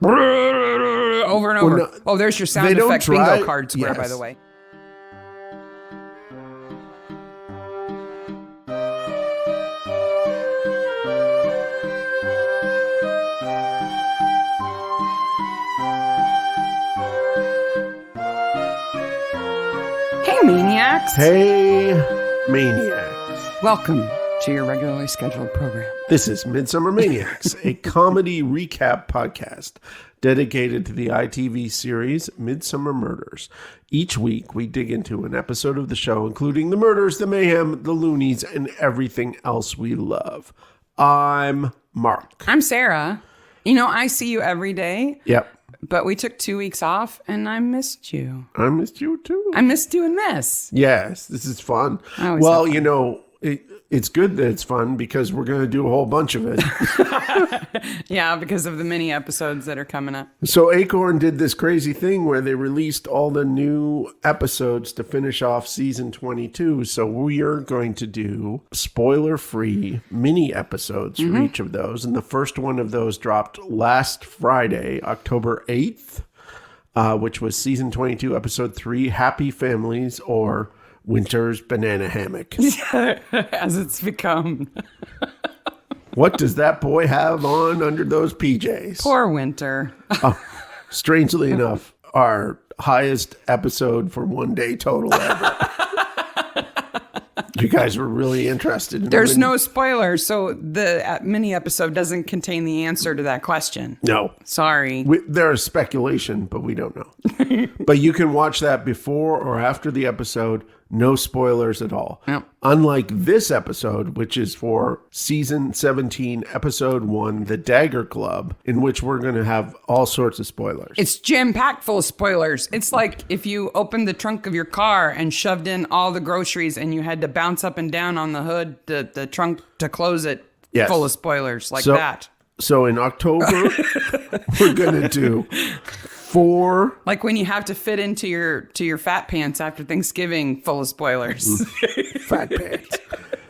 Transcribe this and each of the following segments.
Over and over. Well, Oh, there's your sound effect bingo card square, yes. by the way. Hey, Maniacs. Hey, Maniacs. Welcome to your regularly scheduled program. This is Midsummer Maniacs, a comedy recap podcast dedicated to the ITV series Midsummer Murders. Each week, we dig into an episode of the show, including the murders, the mayhem, the loonies, and everything else we love. I'm Mark. I'm Sarah. You know, I see you every day. Yep. But we took 2 weeks off, and I missed you. I missed you, too. I missed doing this. Yes, this is fun. Well, you know, it's good that it's fun because we're going to do a whole bunch of it. Yeah, because of the mini episodes that are coming up. So Acorn did this crazy thing where they released all the new episodes to finish off season 22. So we are going to do spoiler-free mini episodes for each of those. And the first one of those dropped last Friday, October 8th, which was season 22, episode 3, Happy Families, or Winter's Banana Hammock. As it's become. What does that boy have on under those PJs? Poor Winter. Strangely enough, our highest episode for one day total ever. You guys were really interested in There's no spoilers, so the mini episode doesn't contain the answer to that question. No. Sorry. There is speculation, but we don't know. But you can watch that before or after the episode. No spoilers at all. Yep. Unlike this episode, which is for season 17, episode 1, The Dagger Club, in which we're going to have all sorts of spoilers. It's jam-packed full of spoilers. It's like if you opened the trunk of your car and shoved in all the groceries and you had to bounce up and down on the hood, the trunk to close it, Yes. full of spoilers like that. So in October, we're going to do 4... Like when you have to fit into your fat pants after Thanksgiving, full of spoilers. Fat pants.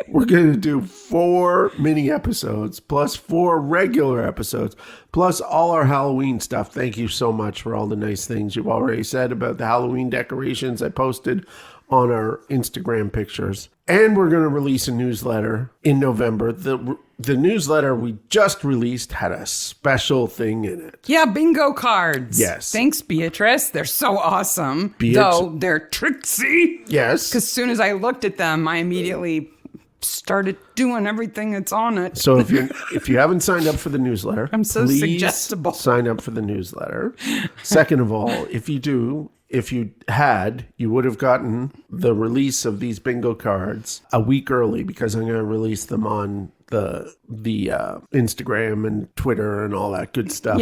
We're going to do 4 mini episodes, plus 4 regular episodes, plus all our Halloween stuff. Thank you so much for all the nice things you've already said about the Halloween decorations I posted on our Instagram pictures. And we're going to release a newsletter in November. The newsletter we just released had a special thing in it. Yeah, bingo cards. Yes. Thanks, Beatrice. They're so awesome. Though they're tricksy. Yes. Because as soon as I looked at them, I immediately started doing everything that's on it. So if you haven't signed up for the newsletter, I'm so please suggestible. sign up for the newsletter. Second of all, if you would have gotten the release of these bingo cards a week early because I'm going to release them on the Instagram and Twitter and all that good stuff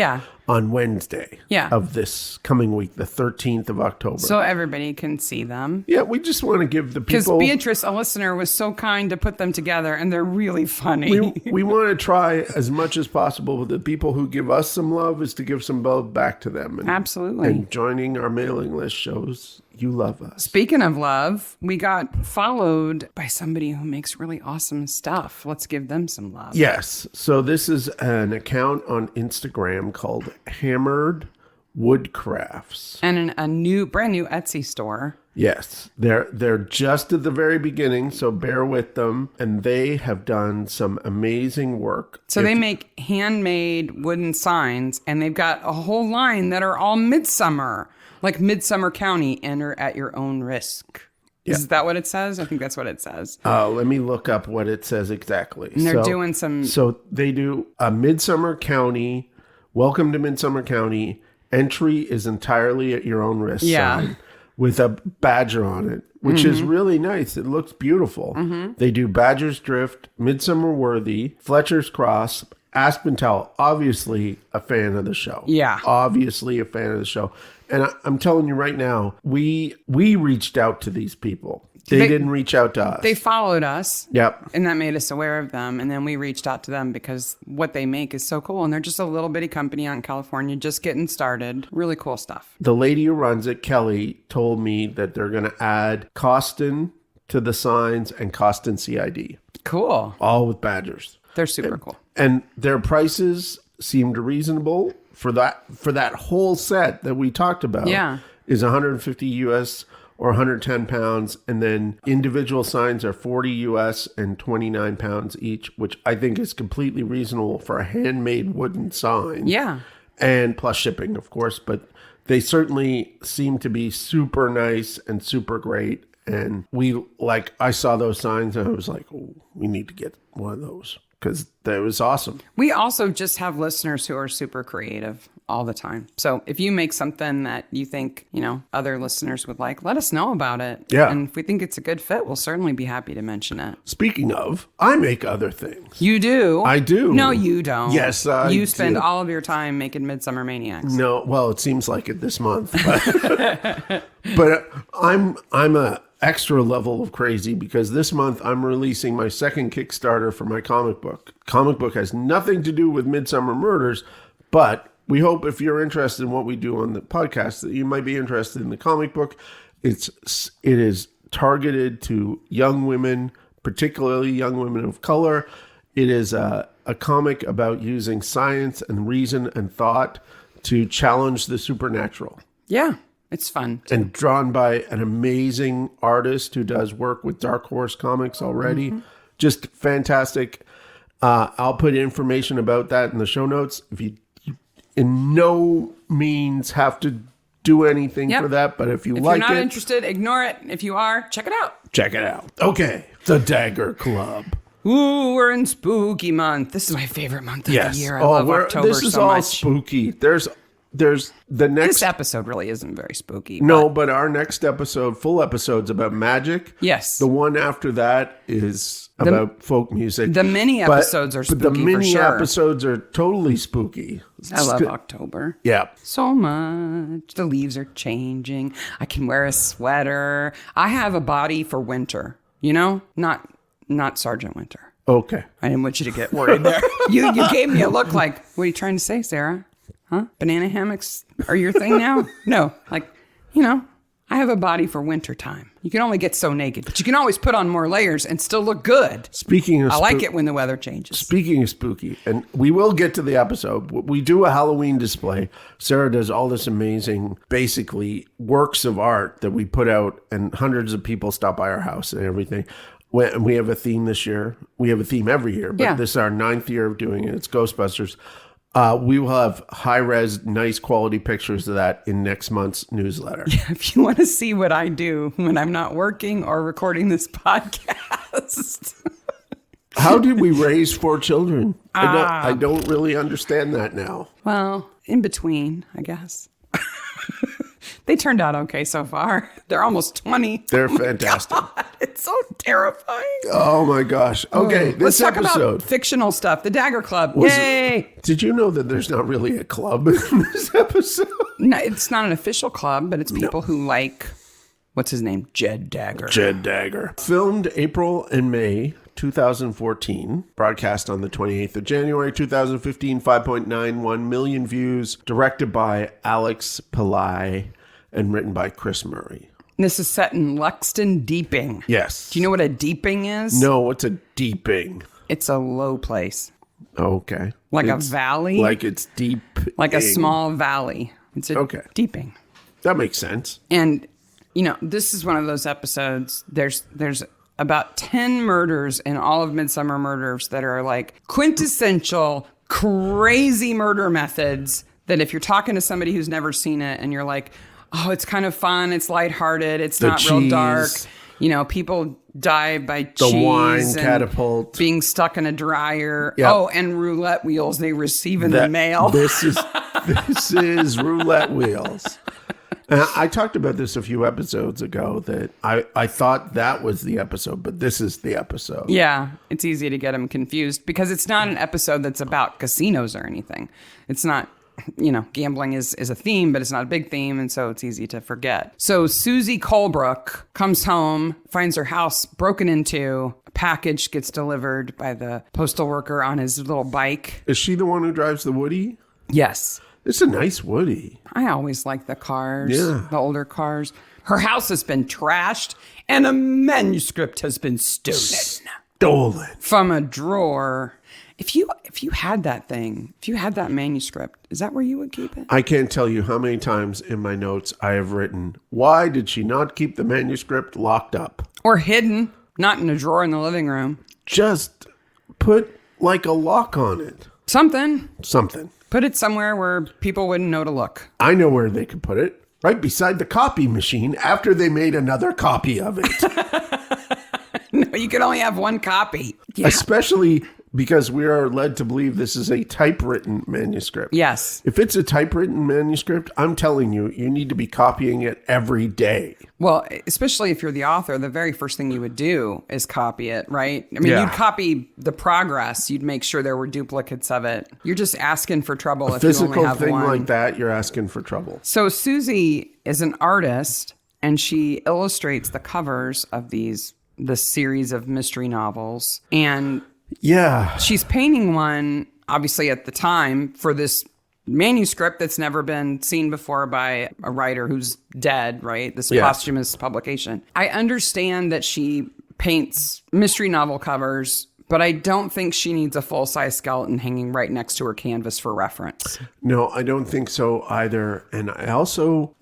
on Wednesday of this coming week, the 13th of October. So everybody can see them. Yeah, we just want to give the people... Because Beatrice, a listener, was so kind to put them together, and they're really funny. We want to try as much as possible with the people who give us some love is to give some love back to them. And, absolutely. And joining our mailing list shows you love us. Speaking of love, we got followed by somebody who makes really awesome stuff. Let's give them some love. Yes. So this is an account on Instagram called Hammered Woodcrafts. And a brand new Etsy store. Yes. They're just at the very beginning, so bear with them. And they have done some amazing work. So they make handmade wooden signs, and they've got a whole line that are all Midsummer. Like Midsummer County, enter at your own risk. Yeah. Is that what it says? I think that's what it says. Let me look up what it says exactly. And they're doing some... So they do a Midsummer County, welcome to Midsummer County, entry is entirely at your own risk sign with a badger on it, which is really nice. It looks beautiful. They do Badger's Drift, Midsummer Worthy, Fletcher's Cross, Aspen Towel, obviously a fan of the show. Yeah. Obviously a fan of the show. And I'm telling you right now, we reached out to these people. They didn't reach out to us. They followed us. Yep. And that made us aware of them. And then we reached out to them because what they make is so cool. And they're just a little bitty company out in California, just getting started. Really cool stuff. The lady who runs it, Kelly, told me that they're going to add Costin to the signs and Costin CID. Cool. All with badgers. They're super cool. And their prices seemed reasonable for that whole set that we talked about. Yeah. Is 150 US or 110 pounds, and then individual signs are 40 US and 29 pounds each, which I think is completely reasonable for a handmade wooden sign. Yeah. And plus shipping, of course, but they certainly seem to be super nice and super great. And I saw those signs and I was like, oh, we need to get one of those because that was awesome. We also just have listeners who are super creative all the time. So if you make something that you think, other listeners would like, let us know about it. Yeah. And if we think it's a good fit, we'll certainly be happy to mention it. Speaking of, I make other things. You do? I do. No, you don't. Yes, I You spend do. all of your time making Midsummer Maniacs. No, well, it seems like it this month. But I'm a extra level of crazy because this month I'm releasing my second Kickstarter for my comic book. Comic book has nothing to do with Midsummer Murders, but we hope if you're interested in what we do on the podcast that you might be interested in the comic book. It is targeted to young women, particularly young women of color. It is a comic about using science and reason and thought to challenge the supernatural. Yeah, it's fun. And drawn by an amazing artist who does work with Dark Horse Comics already. Mm-hmm. Just fantastic. I'll put information about that in the show notes. If you in no means have to do anything for that, but if you're not interested, ignore it. If you are, check it out. Check it out. Okay. The Dagger Club. Ooh, we're in spooky month. This is my favorite month of the year. I love October this is so all much. Spooky. There's the next... This episode really isn't very spooky. No, but our next episode, full episode's about magic. Yes. The one after that is about folk music. The mini episodes are spooky, but the mini for sure. episodes are totally spooky. I love October. Yeah. So much. The leaves are changing. I can wear a sweater. I have a body for winter, Not Sergeant Winter. Okay. I didn't want you to get worried there. You gave me a look like, what are you trying to say, Sarah? Huh? Banana hammocks are your thing now? No. I have a body for winter time. You can only get so naked, but you can always put on more layers and still look good. I like it when the weather changes. Speaking of spooky, and we will get to the episode. We do a Halloween display. Sarah does all this amazing, basically, works of art that we put out, and hundreds of people stop by our house and everything. We have a theme this year. We have a theme every year, but this is our 9th year of doing it. It's Ghostbusters. We will have high-res, nice quality pictures of that in next month's newsletter. Yeah, if you want to see what I do when I'm not working or recording this podcast. How did we raise 4 children? I don't really understand that now. Well, in between, I guess. They turned out okay so far. They're almost 20. They're fantastic. God, it's so terrifying. Oh my gosh. Okay, let's talk about fictional stuff. The Dagger Club. Yay! Did you know that there's not really a club in this episode? No, it's not an official club, but it's people who like, what's his name? Jed Dagger. Jed Dagger. Filmed April and May 2014, broadcast on the 28th of January 2015, 5.91 million views, directed by Alex Pillai and written by Chris Murray. This is set in Luxton Deeping. Yes. Do you know what a deeping is? No, what's a deeping? It's a low place. Okay. Like a valley? Like it's deep. Like a small valley. It's a deeping. That makes sense. And, this is one of those episodes. There's about 10 murders in all of Midsummer Murders that are like quintessential, crazy murder methods that if you're talking to somebody who's never seen it and you're like, oh, it's kind of fun, it's lighthearted, it's not real dark. People die by cheese. The wine catapult. Being stuck in a dryer. Yep. Oh, and roulette wheels they receive in the mail. This is roulette wheels. And I talked about this a few episodes ago that I thought that was the episode, but this is the episode. Yeah, it's easy to get them confused because it's not an episode that's about casinos or anything. It's not, gambling is a theme, but it's not a big theme, and so it's easy to forget. So Susie Colebrook comes home, finds her house broken into, a package gets delivered by the postal worker on his little bike. Is she the one who drives the Woody? Yes. It's a nice Woody. I always like the cars, the older cars. Her house has been trashed, and a manuscript has been stolen. Stolen. From a drawer. If you had that thing, if you had that manuscript, is that where you would keep it? I can't tell you how many times in my notes I have written, why did she not keep the manuscript locked up? Or hidden, not in a drawer in the living room. Just put like a lock on it. Something. Put it somewhere where people wouldn't know to look. I know where they could put it. Right beside the copy machine after they made another copy of it. No, you can only have one copy. Yeah. Especially because we are led to believe this is a typewritten manuscript. Yes. If it's a typewritten manuscript, I'm telling you, you need to be copying it every day. Well, especially if you're the author, the very first thing you would do is copy it, right? I mean, you'd copy the progress. You'd make sure there were duplicates of it. You're just asking for trouble if you only have one. Physical thing like that, you're asking for trouble. So Susie is an artist, and she illustrates the covers of this series of mystery novels. And yeah, she's painting one, obviously at the time, for this manuscript that's never been seen before by a writer who's dead, right? This posthumous publication. I understand that she paints mystery novel covers, but I don't think she needs a full-size skeleton hanging right next to her canvas for reference. No, I don't think so either. And I also,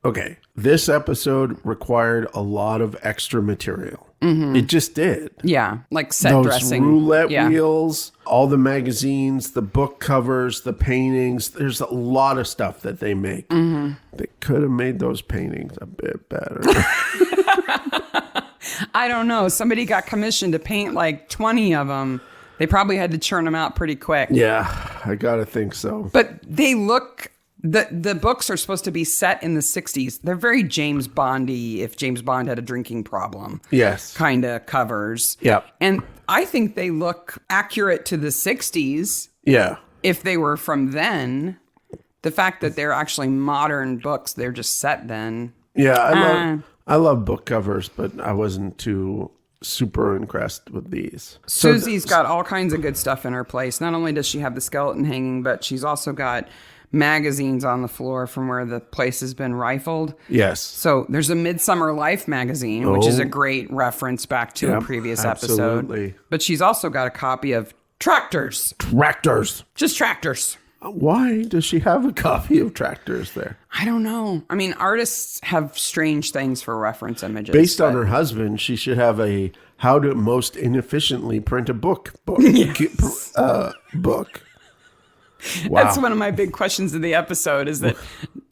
okay, this episode required a lot of extra material. Mm-hmm. It just did. Yeah, like set those dressing. Roulette wheels, all the magazines, the book covers, the paintings. There's a lot of stuff that they make. Mm-hmm. They could have made those paintings a bit better. I don't know. Somebody got commissioned to paint like 20 of them. They probably had to churn them out pretty quick. Yeah, I gotta think so. But they look... The books are supposed to be set in the 60s. They're very James Bondy, if James Bond had a drinking problem. Yes. Kind of covers. Yeah. And I think they look accurate to the 60s. Yeah. If they were from then. The fact that they're actually modern books, they're just set then. Yeah, I love book covers, but I wasn't too super impressed with these. Susie's got all kinds of good stuff in her place. Not only does she have the skeleton hanging, but she's also got magazines on the floor from where the place has been rifled. Yes. So there's a Midsummer Life magazine, which is a great reference back to a previous episode. But she's also got a copy of Tractors. Just Tractors. Why does she have a copy of Tractors there? I don't know. I mean, artists have strange things for reference images. Based on her husband, she should have a how to most inefficiently print a book. Yes. Book. Wow. That's one of my big questions of the episode is that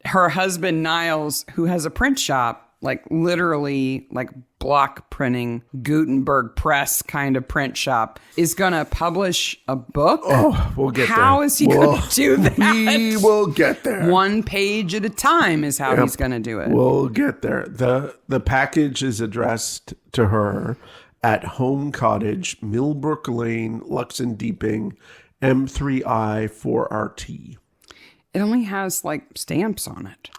her husband, Niles, who has a print shop, like literally like block printing, Gutenberg press kind of print shop, is going to publish a book. Oh, we'll get there. How is he going to do that? We will get there. One page at a time is how he's going to do it. We'll get there. The package is addressed to her at Home Cottage, Millbrook Lane, Luxon Deeping, M3I 4RT. It only has like stamps on it.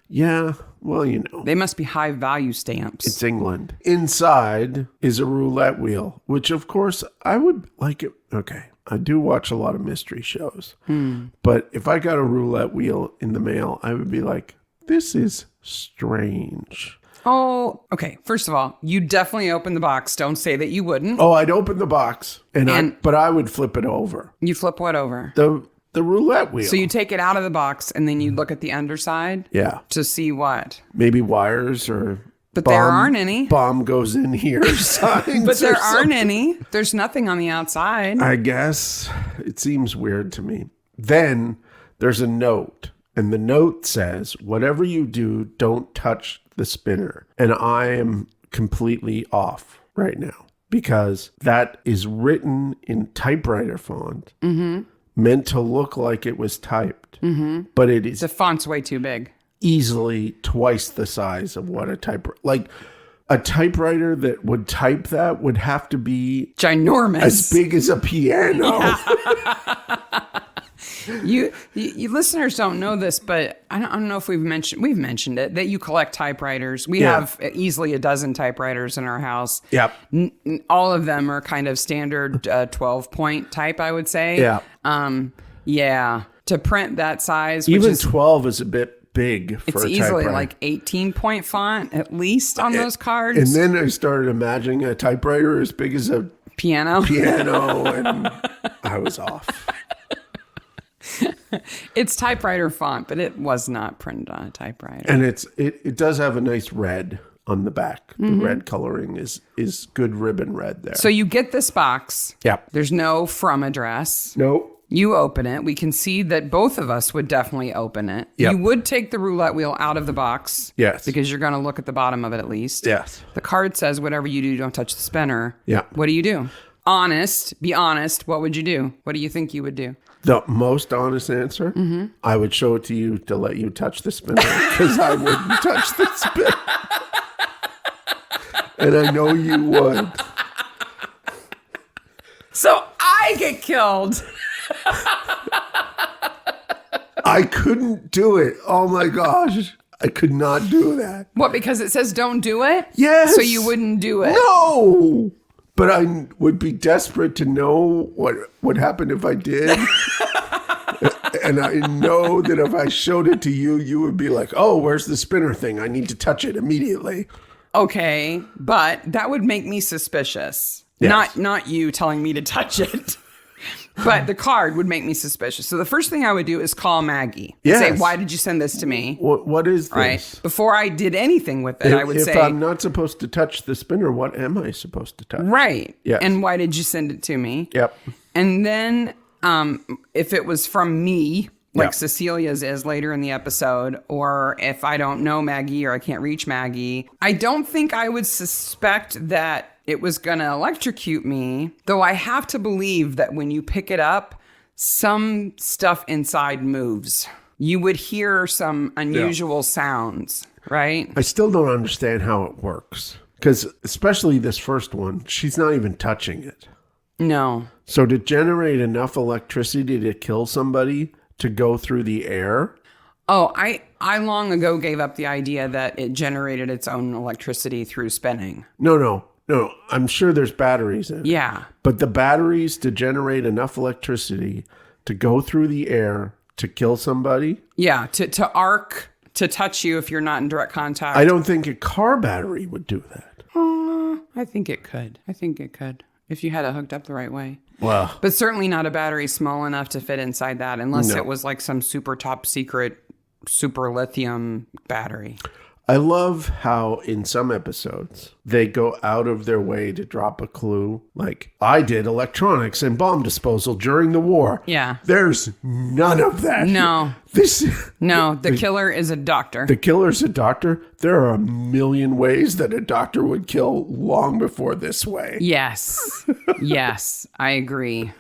Yeah, well, you know. They must be high value stamps. It's England. Inside is a roulette wheel, which of course I would like it. Okay, I do watch a lot of mystery shows. But if I got a roulette wheel in the mail, I would be like, this is strange. Oh, okay. First of all, you definitely open the box. Don't say that you wouldn't. Oh, I'd open the box, but I would flip it over. You flip what over? The roulette wheel. So you take it out of the box and then you look at the underside? Yeah. To see what? Maybe wires or... But there aren't any. Bomb goes in here. Signs but there aren't something. any. There's nothing on the outside. I guess. It seems weird to me. Then there's a note. And the note says, whatever you do, don't touch the spinner. And I am completely off right now because that is written in typewriter font, meant to look like it was typed. But it is the font's way too big. Easily twice the size of what a typewriter, like a typewriter that would type that would have to be ginormous, as big as a piano. Yeah. You listeners don't know this, but I don't know if we've mentioned it, that you collect typewriters. We have easily a dozen typewriters in our house. Yep. All of them are kind of standard 12-point type, I would say. Yeah. Yeah. To print that size, even 12 is a bit big for a typewriter. It's easily like 18-point font, at least on those cards. And then I started imagining a typewriter as big as a Piano. and I was off. It's typewriter font, but it was not printed on a typewriter. And it does have a nice red on the back. The red coloring is good ribbon red there. So you get this box. Yep. There's no from address. Nope. You open it. We can see that both of us would definitely open it. Yep. You would take the roulette wheel out of the box. Yes. Because you're going to look at the bottom of it at least. Yes. The card says whatever you do, don't touch the spinner. Yeah. What do? Be honest. What would you do? What do you think you would do? The most honest answer, I would show it to you to let you touch the spinner because I wouldn't touch the spinner. And I know you would. So I get killed. I couldn't do it. Oh my gosh. I could not do that. What, because it says don't do it? Yes. So you wouldn't do it? No. But I would be desperate to know what would happen if I did. And I know that if I showed it to you, you would be like, oh, where's the spinner thing? I need to touch it immediately. Okay, but that would make me suspicious. Yes. Not you telling me to touch it. But the card would make me suspicious. So the first thing I would do is call Maggie. Yes. Say, why did you send this to me? What is this? Right. Before I did anything with it, I would if say, I'm not supposed to touch the spinner, what am I supposed to touch? right. Yes. And why did you send it to me? Yep. And then if it was from me, like Yep. Cecilia's is later in the episode, or if I don't know Maggie or I can't reach Maggie, I don't think I would suspect that it was going to electrocute me, though I have to believe that when you pick it up, some stuff inside moves. You would hear some unusual sounds, right? I still don't understand how it works. Because especially this first one, she's not even touching it. No. So to generate enough electricity to kill somebody to go through the air. Oh, I long ago gave up the idea that it generated its own electricity through spinning. No. I'm sure there's batteries in it. Yeah. But the batteries to generate enough electricity to go through the air to kill somebody. Yeah, to arc, to touch you if you're not in direct contact. I don't think a car battery would do that. I think it could. If you had it hooked up the right way. Well, But certainly not a battery small enough to fit inside that unless No. it was like some super top secret, super lithium battery. I love how in some episodes they go out of their way to drop a clue. Like, I did electronics and bomb disposal during the war. Yeah. There's none of that. No. No, the killer is a doctor. The killer's a doctor. There are a million ways that a doctor would kill long before this way. Yes. Yes, I agree.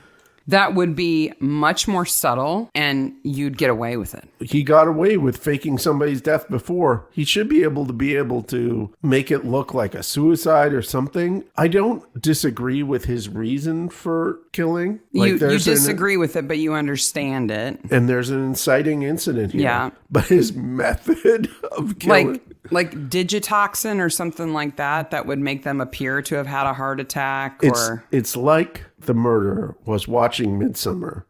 That would be much more subtle and you'd get away with it. He got away with faking somebody's death before. He should be able to make it look like a suicide or something. I don't disagree with his reason for killing. You disagree with it, but you understand it. And there's an inciting incident here. Yeah. But his method of killing... Like digitoxin or something like that would make them appear to have had a heart attack or... It's like the murderer was watching Midsummer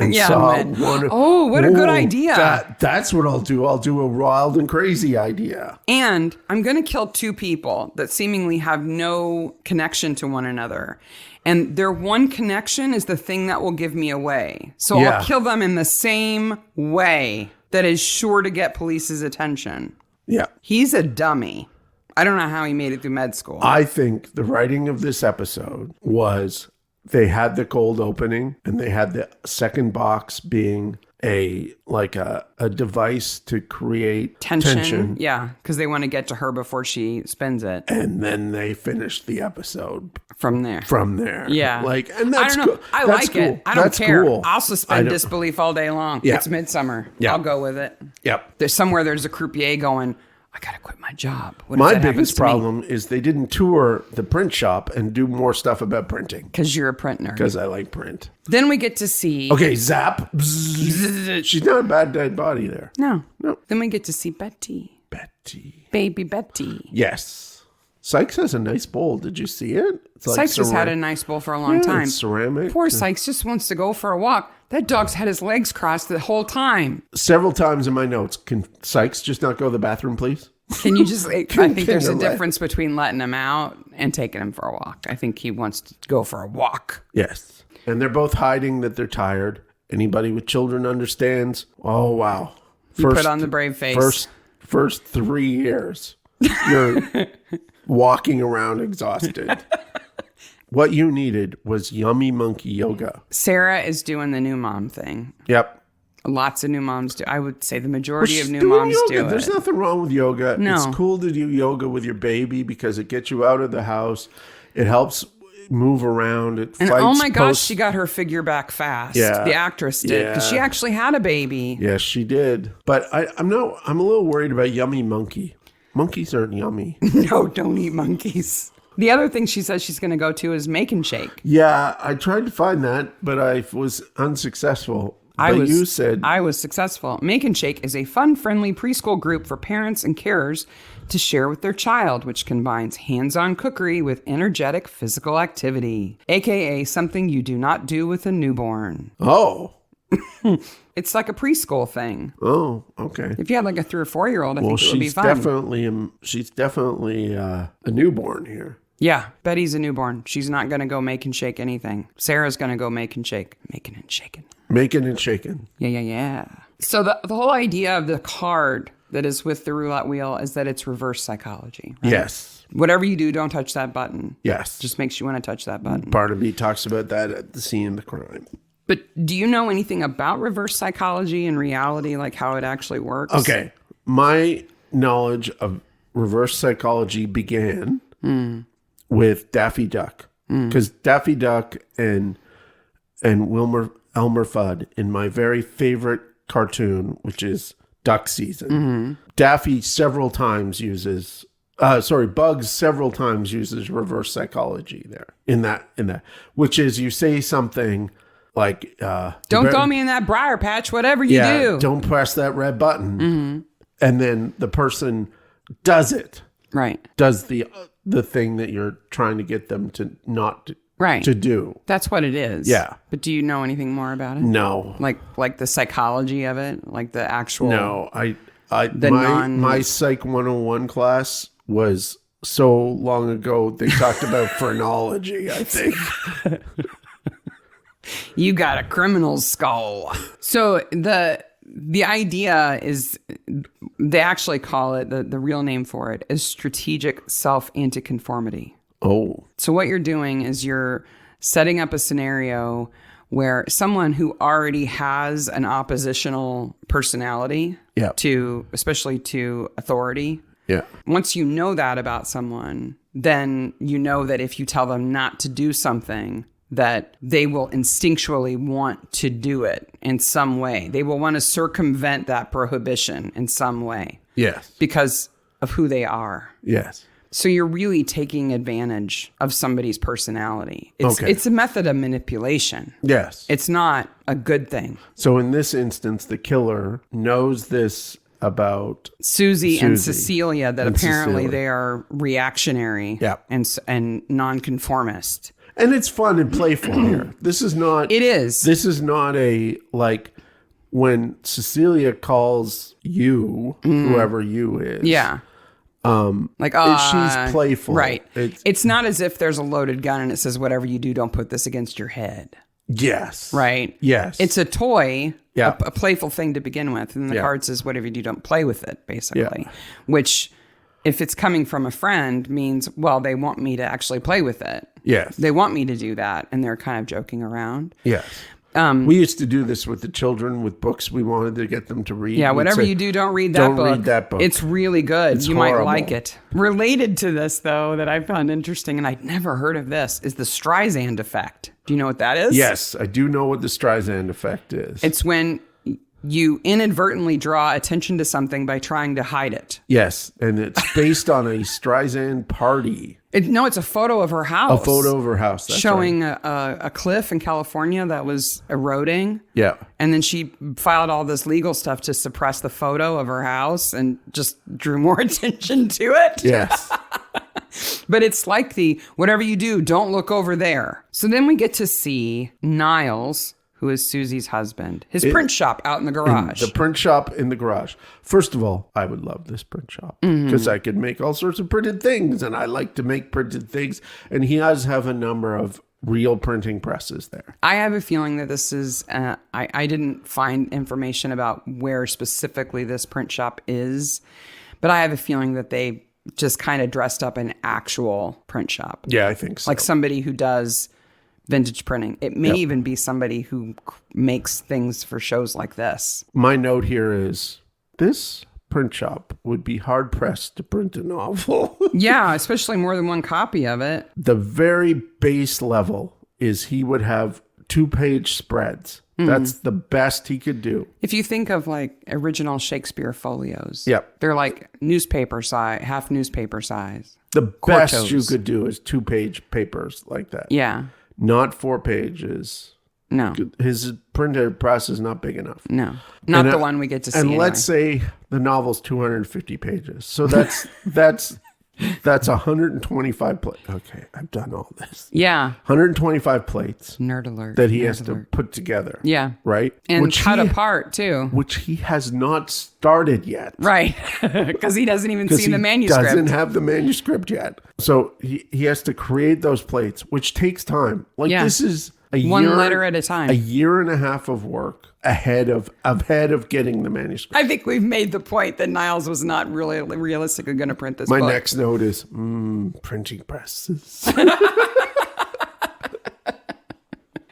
and Yeah, saw man. one... Oh, what a good idea. That's what I'll do. I'll do a wild and crazy idea. And I'm going to kill two people that seemingly have no connection to one another. And their one connection is the thing that will give me away. So Yeah. I'll kill them in the same way that is sure to get police's attention. Yeah. He's a dummy. I don't know how he made it through med school. I think the writing of this episode was they had the cold opening and they had the second box being a device to create tension. Yeah, because they want to get to her before she spins it. And then they finished the episode From there. Yeah. And that's I don't know. cool. I That's like cool. it. I don't That's care. cool. I'll suspend I don't- disbelief all day long. Yeah. It's Midsummer. Yeah. I'll go with it. Yep. There's a croupier going, I got to quit my job. What if My that happens biggest to me? problem is they didn't tour the print shop and do more stuff about printing. Because you're a print nerd. Because I like print. Then we get to see... Okay, zap. Bzzz. She's not a bad dead body there. No. No. Then we get to see Betty. Betty. Baby Betty. Yes. Sykes has a nice bowl. Did you see it? It's like Sykes has had a nice bowl for a long time. It's ceramic. Poor Sykes just wants to go for a walk. That dog's had his legs crossed the whole time. Several times in my notes, can Sykes just not go to the bathroom, please? Can you just... I think there's a you let- difference between letting him out and taking him for a walk. I think he wants to go for a walk. Yes. And they're both hiding that they're tired. Anybody with children understands. Oh, wow. You put on the brave face. First 3 years, you're walking around exhausted. What you needed was yummy monkey yoga. Sarah is doing the new mom thing. Yep. Lots of new moms do. I would say the majority of new moms do it. There's nothing wrong with yoga. No. It's cool to do yoga with your baby because it gets you out of the house. It helps move around. It and fights oh my gosh, she got her figure back fast. Yeah. The actress did, because she actually had a baby. Yes, she did. But I'm a little worried about yummy monkey. Monkeys aren't yummy. No, don't eat monkeys. The other thing she says she's going to go to is Make and Shake. Yeah, I tried to find that, but I was unsuccessful. I was successful. Make and Shake is a fun, friendly preschool group for parents and carers to share with their child, which combines hands-on cookery with energetic physical activity, aka something you do not do with a newborn. Oh. It's like a preschool thing. Oh, okay. If you had like a 3 or 4-year-old, I think it would be fun. She's definitely a newborn here. Yeah, Betty's a newborn. She's not going to go make and shake anything. Sarah's going to go make and shake. Making and shaking. Making and shaking. Yeah. So the whole idea of the card that is with the roulette wheel is that it's reverse psychology. Right? Yes. Whatever you do, don't touch that button. Yes. Just makes you want to touch that button. Part of me talks about that at the scene of the crime. But do you know anything about reverse psychology in reality, like how it actually works? Okay. My knowledge of reverse psychology began with Daffy Duck. Because Daffy Duck and Elmer Fudd in my very favorite cartoon, which is Duck Season. Daffy Bugs several times uses reverse psychology there in that, which is you say something like, don't throw me in that briar patch, whatever you do. Don't press that red button. And then the person does it. Right. Does the thing that you're trying to get them to not to do. That's what it is. Yeah. But do you know anything more about it? No. Like the psychology of it? Like the actual... No. My Psych 101 class was so long ago, they talked about phrenology, I think. You got a criminal's skull. So the idea is, they actually call it, the real name for it is strategic self-anticonformity. Oh. So what you're doing is you're setting up a scenario where someone who already has an oppositional personality especially to authority. Yeah. Once you know that about someone, then you know that if you tell them not to do something, that they will instinctually want to do it in some way. They will want to circumvent that prohibition in some way. Yes. Because of who they are. Yes. So you're really taking advantage of somebody's personality. It's a method of manipulation. Yes. It's not a good thing. So in this instance, the killer knows this about Susie and Cecilia, that apparently they are reactionary and nonconformist. And it's fun and playful here. This is not... It is. This is not a, like, when Cecilia calls you, whoever you is. Yeah. She's playful. Right. It's not as if there's a loaded gun and it says, whatever you do, don't put this against your head. Yes. Right? Yes. It's a toy, a playful thing to begin with. And the card says, whatever you do, don't play with it, basically. Yeah. Which, if it's coming from a friend, means, well, they want me to actually play with it. Yes. They want me to do that. And they're kind of joking around. Yes. We used to do this with the children with books we wanted to get them to read. Yeah, whatever you do, don't read that book. Don't read that book. It's really good. It's horrible. Might like it. Related to this, though, that I found interesting, and I'd never heard of this, is the Streisand effect. Do you know what that is? Yes, I do know what the Streisand effect is. It's when you inadvertently draw attention to something by trying to hide it. Yes, and it's based on a Streisand party. It's a photo of her house. A photo of her house. That's showing right. a cliff in California that was eroding. Yeah. And then she filed all this legal stuff to suppress the photo of her house and just drew more attention to it. Yes. But it's like whatever you do, don't look over there. So then we get to see Niles, who is Susie's husband. His print shop out in the garage. The print shop in the garage. First of all, I would love this print shop because I could make all sorts of printed things, and I like to make printed things. And he does have a number of real printing presses there. I have a feeling that this is, I didn't find information about where specifically this print shop is, but I have a feeling that they just kind of dressed up an actual print shop. Yeah, I think so. Like somebody who does vintage printing. It may even be somebody who makes things for shows like this. My note here is this print shop would be hard pressed to print a novel. Yeah, especially more than one copy of it. The very base level is he would have 2-page spreads. That's the best he could do. If you think of like original Shakespeare folios, Yep. they're like newspaper size, half newspaper size. The best Quartos. you could do is 2-page papers like that. Yeah. Not 4 pages. No. His printed press is not big enough. No. Not And, the one we get to see. And anyway. let's say the novel's 250 pages. So that's 125 plates. Okay, I've done all this. Yeah. 125 plates Nerd alert. that he Nerd has to alert. put together. Yeah. Right? And Which cut he- apart too. Which he has not started yet. Right. Because he doesn't even see the manuscript. Doesn't have the manuscript yet. So he has to create those plates, which takes time. Like Yeah. this is One letter at a time. A year and a half of work ahead of getting the manuscript. I think we've made the point that Niles was not really realistically going to print this My book. next note is printing presses.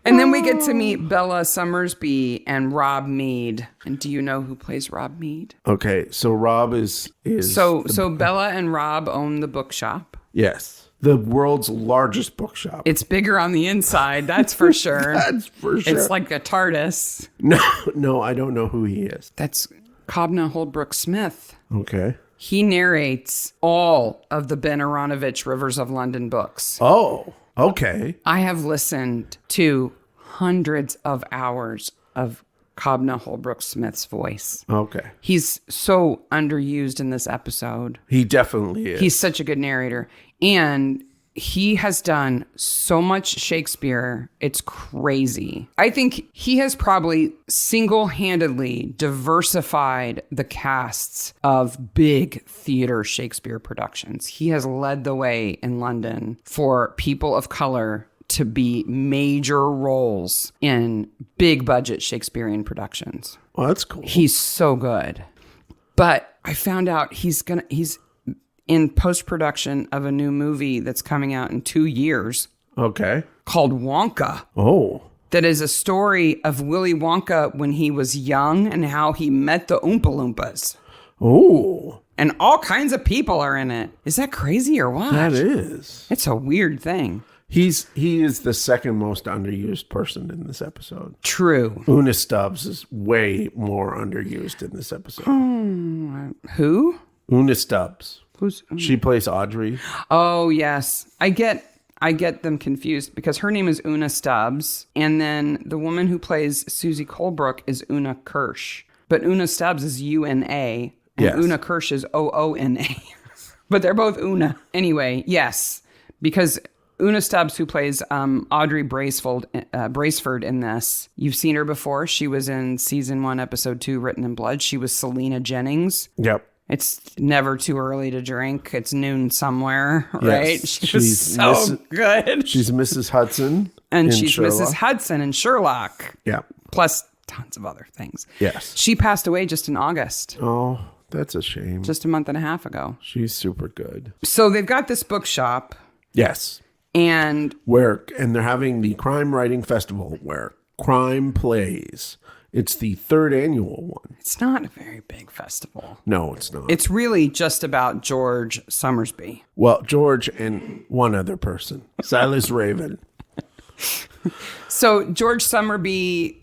And then we get to meet Bella Summersby and Rob Mead. And do you know who plays Rob Mead? Okay, so Rob is So Bella and Rob own the bookshop. yes, the world's largest bookshop. It's bigger on the inside, that's for sure. That's for sure. It's like a TARDIS. No, I don't know who he is. That's Kobna Holdbrook Smith. Okay. He narrates all of the Ben Aronovich Rivers of London books. Oh, okay. I have listened to hundreds of hours of Kobna Holdbrook Smith's voice. Okay. He's so underused in this episode. He definitely is. He's such a good narrator. And he has done so much Shakespeare. It's crazy. I think he has probably single-handedly diversified the casts of big theater Shakespeare productions. He has led the way in London for people of color to be major roles in big budget Shakespearean productions. Oh, that's cool. He's so good. But I found out he's in post-production of a new movie that's coming out in 2 years Okay. called Wonka. Oh. That is a story of Willy Wonka when he was young and how he met the Oompa Loompas. Oh. And all kinds of people are in it. Is that crazy or what? That is. It's a weird thing. He is the second most underused person in this episode. True. Una Stubbs is way more underused in this episode. Who? Una Stubbs. Who's? She plays Audrey. Oh, yes. I get them confused because her name is Una Stubbs. And then the woman who plays Susie Colebrook is Una Kirsch. But Una Stubbs is Una. And Yes. Una Kirsch is Oona. But they're both Una. Anyway, yes. Because Una Stubbs, who plays Audrey Braceford in this, you've seen her before. She was in season 1, episode 2, Written in Blood. She was Selena Jennings. Yep. It's never too early to drink. It's noon somewhere, right? Yes. She was so good. She's Mrs. Hudson. And in she's Sherlock. Mrs. Hudson in Sherlock. Yeah. Plus tons of other things. Yes. She passed away just in August, Oh, that's a shame. just a month and a half ago. She's super good. So they've got this bookshop, Yes. and And they're having the Crime Writing Festival where crime plays. It's the 3rd annual one. it's not a very big festival. No, it's not. It's really just about George Summersby. Well, George and one other person, Silas Raven. So George Summersby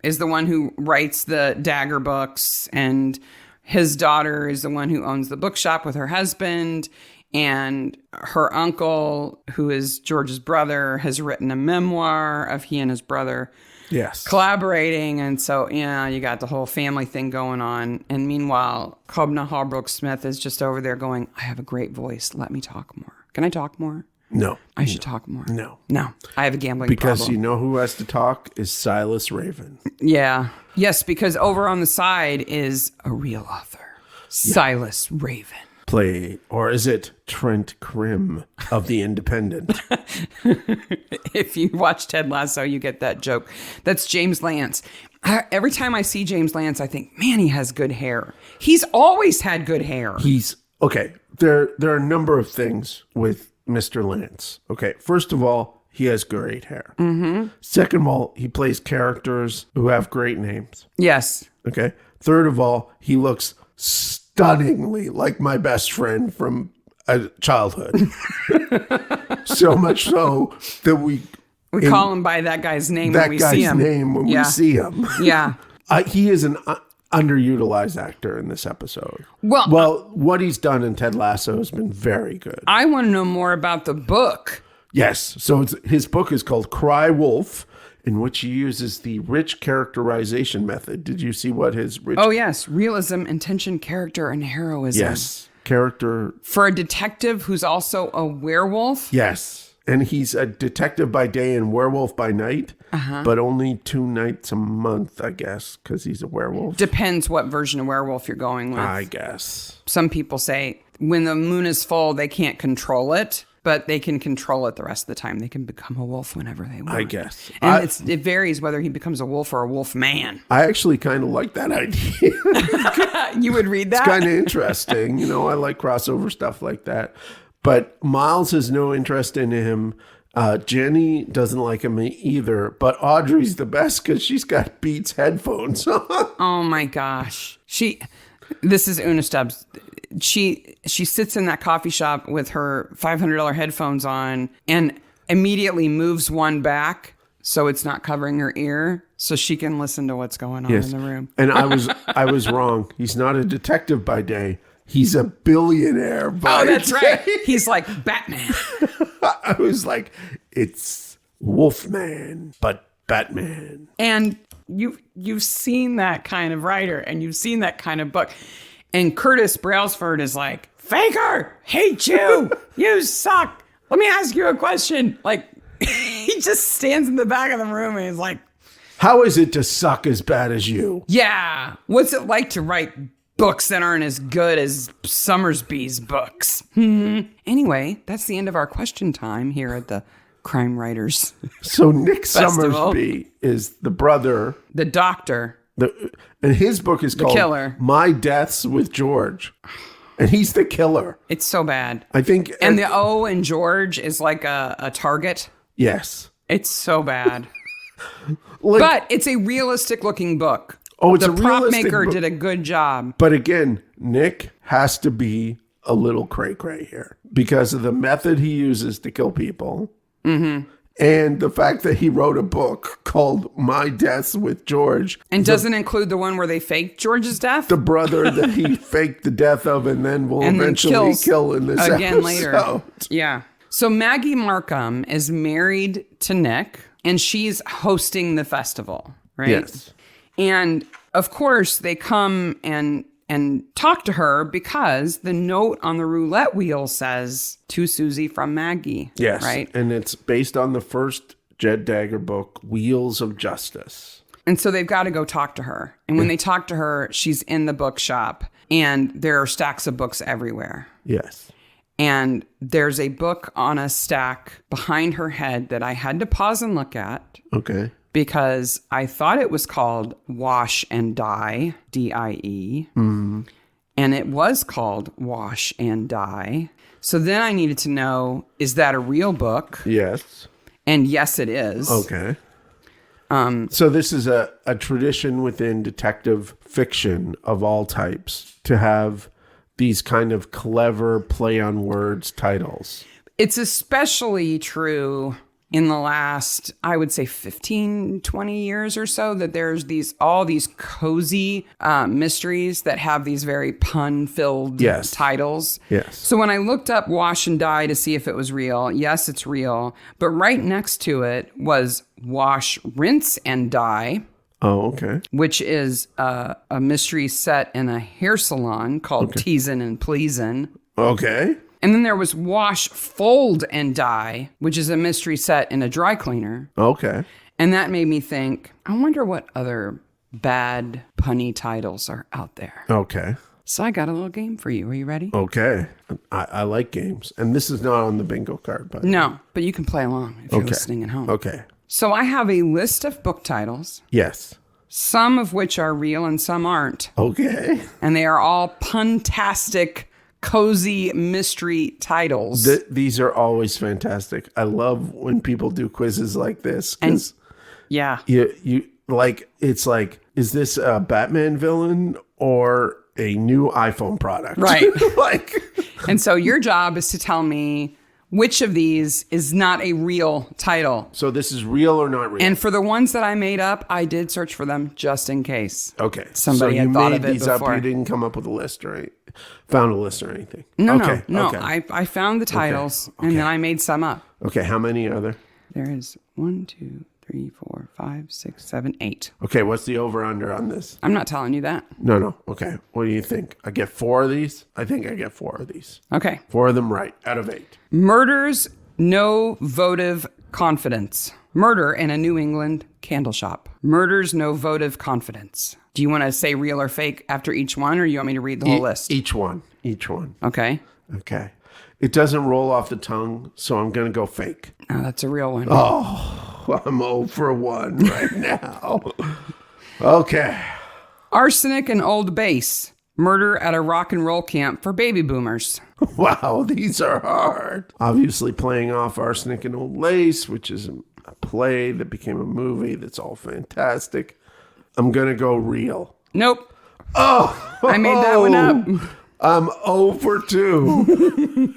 is the one who writes the Dagger books, and his daughter is the one who owns the bookshop with her husband. And her uncle, who is George's brother, has written a memoir of he and his brother Yes. collaborating. And so, yeah, you got the whole family thing going on. And meanwhile, Kobna Holdbrook Smith is just over there going, I have a great voice. Let me talk more. Can I talk more? No. I should talk more. No. No. I have a gambling Because problem. you know who has to talk is Silas Raven. Yeah. Yes, because over on the side is a real author, Silas Raven. Or is it Trent Krim of The Independent? If you watch Ted Lasso, you get that joke. That's James Lance. Every time I see James Lance, I think, man, he has good hair. He's always had good hair. Okay. There are a number of things with Mr. Lance. Okay. First of all, he has great hair. Mm-hmm. Second of all, he plays characters who have great names. Yes. Okay. Third of all, he looks stunningly like my best friend from childhood. So much so that we call him by that guy's name when we see him. We see him. Yeah. He is an underutilized actor in this episode. Well, what he's done in Ted Lasso has been very good. I want to know more about the book. Yes. So his book is called Cry Wolf, in which he uses the rich characterization method. Did you see what his rich... Oh, yes. Realism, intention, character, and heroism. Yes. Character... For a detective who's also a werewolf? Yes. And he's a detective by day and werewolf by night, but only 2 nights a month, I guess, because he's a werewolf. Depends what version of werewolf you're going with. I guess. Some people say when the moon is full, they can't control it, but they can control it the rest of the time. They can become a wolf whenever they want. I guess. And it varies whether he becomes a wolf or a wolf man. I actually kind of like that idea. You would read that? It's kind of interesting. I like crossover stuff like that. But Miles has no interest in him. Jenny doesn't like him either. But Audrey's the best because she's got Beats headphones on. Oh my gosh. This is Una Stubbs. She sits in that coffee shop with her $500 headphones on and immediately moves one back so it's not covering her ear so she can listen to what's going on in the room. And I was wrong. He's not a detective by day. He's a billionaire by day. That's right. He's like Batman. I was like, it's Wolfman, but Batman. And you've seen that kind of writer and you've seen that kind of book. And Curtis Brailsford is like, Faker, hate you. You suck. Let me ask you a question. Like, he just stands in the back of the room and he's like, how is it to suck as bad as you? Yeah. What's it like to write books that aren't as good as Summersby's books? Anyway, that's the end of our question time here at the Crime Writers. So Nick Festival. Summersby is the brother. The doctor. And his book is called Killer. My Deaths with George. And he's the killer. It's so bad. I think. And the O in George is like a target. Yes. It's so bad. Like, but it's a realistic looking book. Oh, it's the a prop realistic maker book. did a good job. But again, Nick has to be a little cray-cray here because of the method he uses to kill people. Mm-hmm. And the fact that he wrote a book called My Deaths with George. And doesn't include the one where they faked George's death? The brother that he faked the death of and then will eventually kill in this again episode. Later. Yeah. So Maggie Markham is married to Nick and she's hosting the festival, right? Yes. And of course they come and talk to her because the note on the roulette wheel says to Susie from Maggie. Yes. Right. And it's based on the first Jed Dagger book, Wheels of Justice. And so they've got to go talk to her. And when they talk to her, she's in the bookshop and there are stacks of books everywhere. Yes. And there's a book on a stack behind her head that I had to pause and look at. Okay. Because I thought it was called Wash and Die, D-I-E. Mm-hmm. And it was called Wash and Die. So then I needed to know, is that a real book? Yes. And yes, it is. Okay. So this is a tradition within detective fiction of all types to have these kind of clever play on words titles. It's especially true in the last, I would say 15, 20 years or so, that there's all these cozy mysteries that have these very pun-filled titles. Yes. So when I looked up Wash and Die to see if it was real, yes, it's real. But right next to it was Wash, Rinse, and Die. Oh, okay. Which is a mystery set in a hair salon called Teasin' and Pleasin'. Okay. And then there was Wash, Fold, and Dye, which is a mystery set in a dry cleaner. Okay. And that made me think, I wonder what other bad punny titles are out there. Okay. So I got a little game for you. Are you ready? Okay. I like games. And this is not on the bingo card, but No, but you can play along if you're listening at home. Okay. So I have a list of book titles, Yes. some of which are real and some aren't. Okay. And they are all puntastic, cozy mystery titles. These are always fantastic. I love when people do quizzes like this. Because yeah. you like, it's like, is this a Batman villain or a new iPhone product? Right. Like, and so your job is to tell me which of these is not a real title. so this is real or not real? And for the ones that I made up, I did search for them just in case. Okay. Somebody so had you thought made of it these before. up. You didn't come up with a list, right? Found a list or anything? No. Okay. I found the titles and then I made some up. Okay. How many are there? There is 1, 2, 3, 4, 5, 6, 7, 8. Okay. What's the over under on this? I'm not telling you that. No. Okay. What do you think? I get 4 of these? I think I get 4 of these. Okay. 4 of them right out of 8. Murder's no votive confidence. Murder in a New England candle shop. Murder's no votive confidence. Do you want to say real or fake after each one, or you want me to read the whole list? Each one. Okay. Okay. It doesn't roll off the tongue, so I'm going to go fake. Oh, that's a real one. Oh, I'm 0 for 1 right now. Okay. Arsenic and Old Base. Murder at a rock and roll camp for baby boomers. Wow, these are hard. Obviously playing off Arsenic and Old Lace, which is a play that became a movie that's all fantastic. I'm going to go real. Nope. Oh! I made that one up. I'm 0 for 2.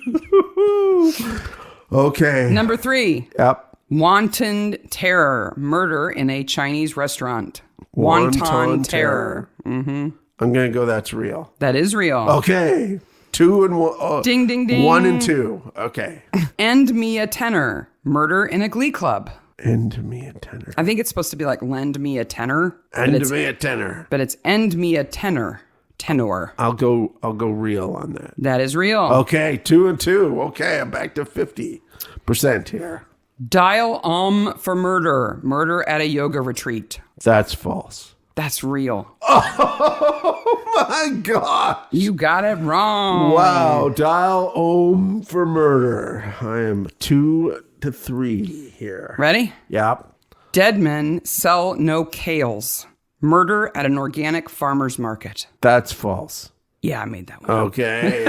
Okay. Number 3. Yep. Wanton terror. Murder in a Chinese restaurant. Wanton terror. Mm-hmm. I'm going to go that's real. That is real. Okay. 2 and 1. Oh, Ding, ding, ding. 1 and 2. Okay. End me a tenor. Murder in a glee club. End me a tenor. I think it's supposed to be like lend me a tenor. End me a tenor. But it's end me a tenor. Tenor. I'll go real on that. That is real. Okay, 2 and 2. Okay, I'm back to 50% here. Dial for murder. Murder at a yoga retreat. That's false. That's real. Oh my God. You got it wrong. Wow. Dial ohm for murder. I am 2 to 3 here. Ready? Yep. Dead men sell no kales. Murder at an organic farmer's market. That's false. Yeah, I made that one. Okay.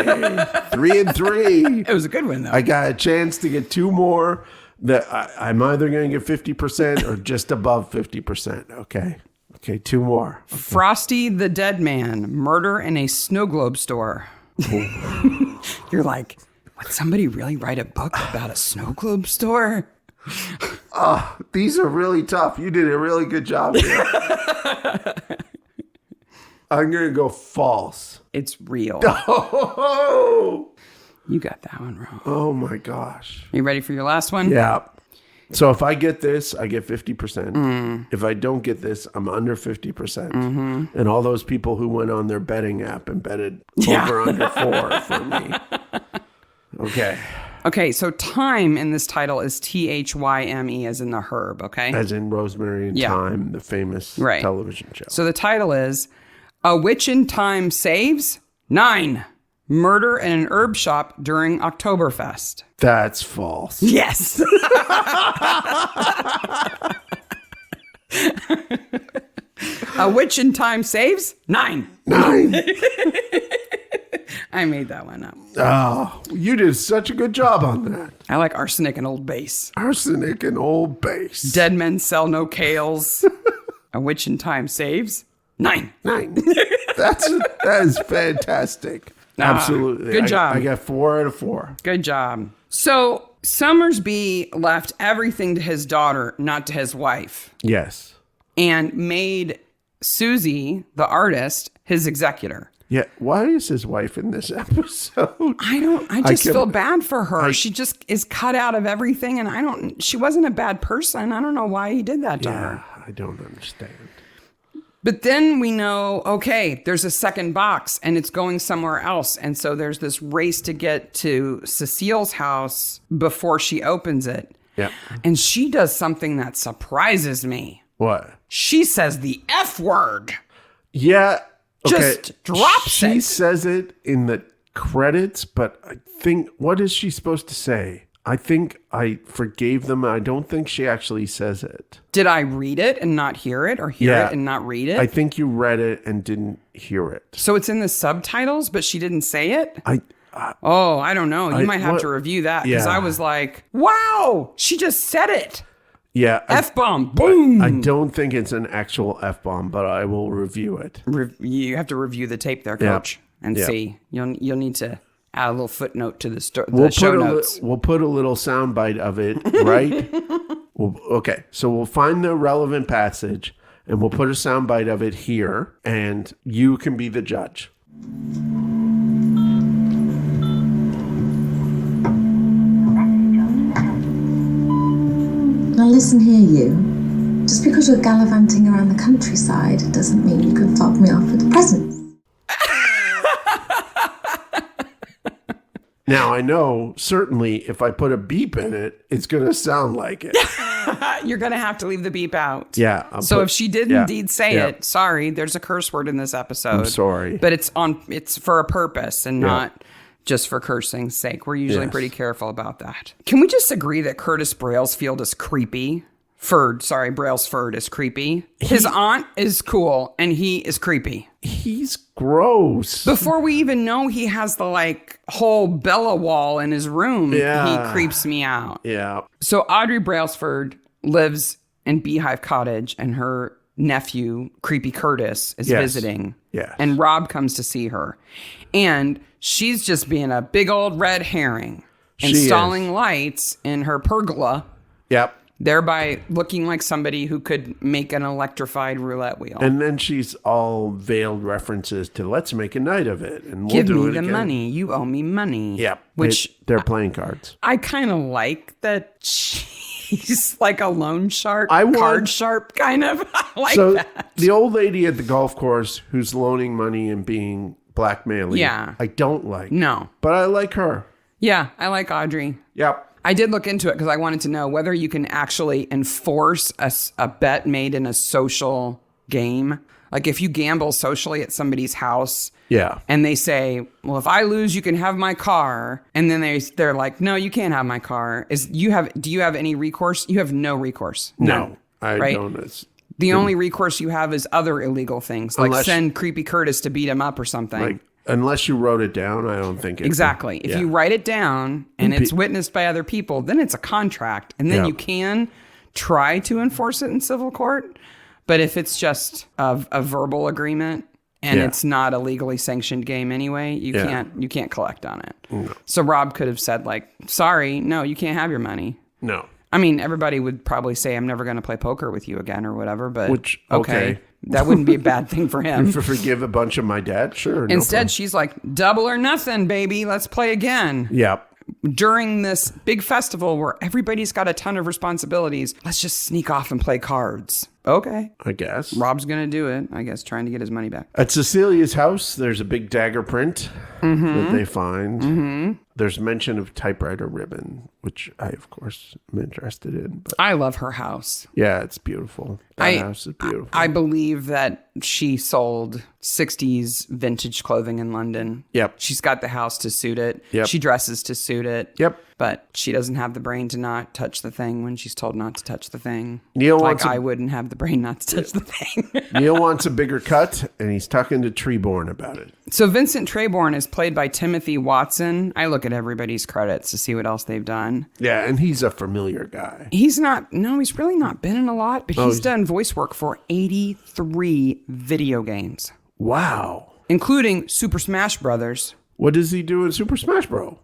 3 and 3. It was a good one, though. I got a chance to get 2 more that I'm either going to get 50% or just above 50%. Okay. Okay, 2 more. Frosty the Dead Man. Murder in a snow globe store. You're like, would somebody really write a book about a snow globe store? These are really tough. You did a really good job here. I'm going to go false. It's real. Oh, You got that one wrong. oh my gosh. Are you ready for your last one? Yeah. So if I get this, I get 50%. If I don't get this, I'm under 50%. And all those people who went on their betting app and betted over under 4 for me. Okay. Okay, so time in this title is THYME as in the herb, okay? As in Rosemary and Thyme, the famous television show. So the title is A Witch in Time Saves 9. Murder in an herb shop during Oktoberfest. That's false. Yes. A Witch in Time Saves 9. 9. I made that one up. Oh, you did such a good job on that. I like arsenic and Old Base. Arsenic and Old Base. Dead men sell no kales. A Witch in Time Saves 9. 9. That is fantastic. Absolutely. Good job. I got 4 out of 4. Good job. So Summersby left everything to his daughter, not to his wife, Yes. and made Susie, the artist, his executor. Yeah. Why is his wife in this episode? I just feel bad for her. She just is cut out of everything, and she wasn't a bad person. I don't know why he did that to her. I don't understand. But then we know, okay, there's a second box and it's going somewhere else. And so there's this race to get to Cecile's house before she opens it. Yeah. And she does something that surprises me. What? She says the F word. Yeah. Okay. Just drops it. She says it in the credits, but I think, what is she supposed to say? I think I forgave them. I don't think she actually says it. Did I read it and not hear it, or hear it and not read it? I think you read it and didn't hear it. So it's in the subtitles, but she didn't say it? I don't know. You might have to review that, because I was like, wow, she just said it. Yeah. F-bomb. Boom. I don't think it's an actual F-bomb, but I will review it. You have to review the tape there, Coach, and see. You'll need to add a little footnote to the show notes. We'll put a little soundbite of it, right? Okay, so we'll find the relevant passage, and we'll put a soundbite of it here, and you can be the judge. Now listen here, you. Just because you're gallivanting around the countryside doesn't mean you can fob me off with presents. Now, I know, certainly, if I put a beep in it, it's going to sound like it. You're going to have to leave the beep out. Yeah. If she did indeed say it, sorry, there's a curse word in this episode. I'm sorry. But it's for a purpose and not just for cursing's sake. We're usually pretty careful about that. Can we just agree that Curtis Brailsford is creepy? Brailsford is creepy. His aunt is cool, and he is creepy. He's gross. Before we even know he has the whole Bella wall in his room, he creeps me out. Yeah. So Audrey Brailsford lives in Beehive Cottage, and her nephew, Creepy Curtis, is visiting. Yes. And Rob comes to see her. And she's just being a big old red herring, installing lights in her pergola. Yep. Thereby looking like somebody who could make an electrified roulette wheel. And then she's all veiled references to let's make a night of it. And we'll Give do me it the again. money. You owe me money. Yep. Which they're playing cards. I kind of like that she's like a loan shark, card card sharp kind of. I like that. The old lady at the golf course who's loaning money and being blackmailing. Yeah. I don't like. No. But I like her. Yeah, I like Audrey. Yep. I did look into it because I wanted to know whether you can actually enforce a bet made in a social game. Like if you gamble socially at somebody's house, and they say, "Well, if I lose, you can have my car," and then they're like, "No, you can't have my car." Do you have any recourse? You have no recourse. No, None, I don't. The only recourse you have is other illegal things, like send Creepy Curtis to beat him up or something. Unless you wrote it down, I don't think it. Exactly. If you write it down and it's witnessed by other people, then it's a contract. And then you can try to enforce it in civil court. But if it's just a verbal agreement and it's not a legally sanctioned game anyway, you can't collect on it. No. So Rob could have said sorry, no, you can't have your money. No. I mean, everybody would probably say, I'm never going to play poker with you again or whatever. But okay. That wouldn't be a bad thing for him. Forgive a bunch of my debt? Sure. Instead, she's like, double or nothing, baby. Let's play again. Yep. During this big festival where everybody's got a ton of responsibilities, let's just sneak off and play cards. Okay. I guess. Rob's going to do it, I guess, trying to get his money back. At Cecilia's house, there's a big Dagger print that they find. Mm-hmm. There's mention of typewriter ribbon, which I, of course, am interested in. But I love her house. Yeah, it's beautiful. That house is beautiful. I believe that she sold 60s vintage clothing in London. Yep. She's got the house to suit it. Yep. She dresses to suit it. Yep. But she doesn't have the brain to not touch the thing when she's told not to touch the thing. Neil I wouldn't have the brain not to touch the thing. Neil wants a bigger cut, and he's talking to Treborn about it. So Vincent Treborn is played by Timothy Watson. I look at everybody's credits to see what else they've done. Yeah, and he's a familiar guy. He's really not been in a lot, but he's done voice work for 83 video games. Wow. Including Super Smash Brothers. What does he do in Super Smash Bros?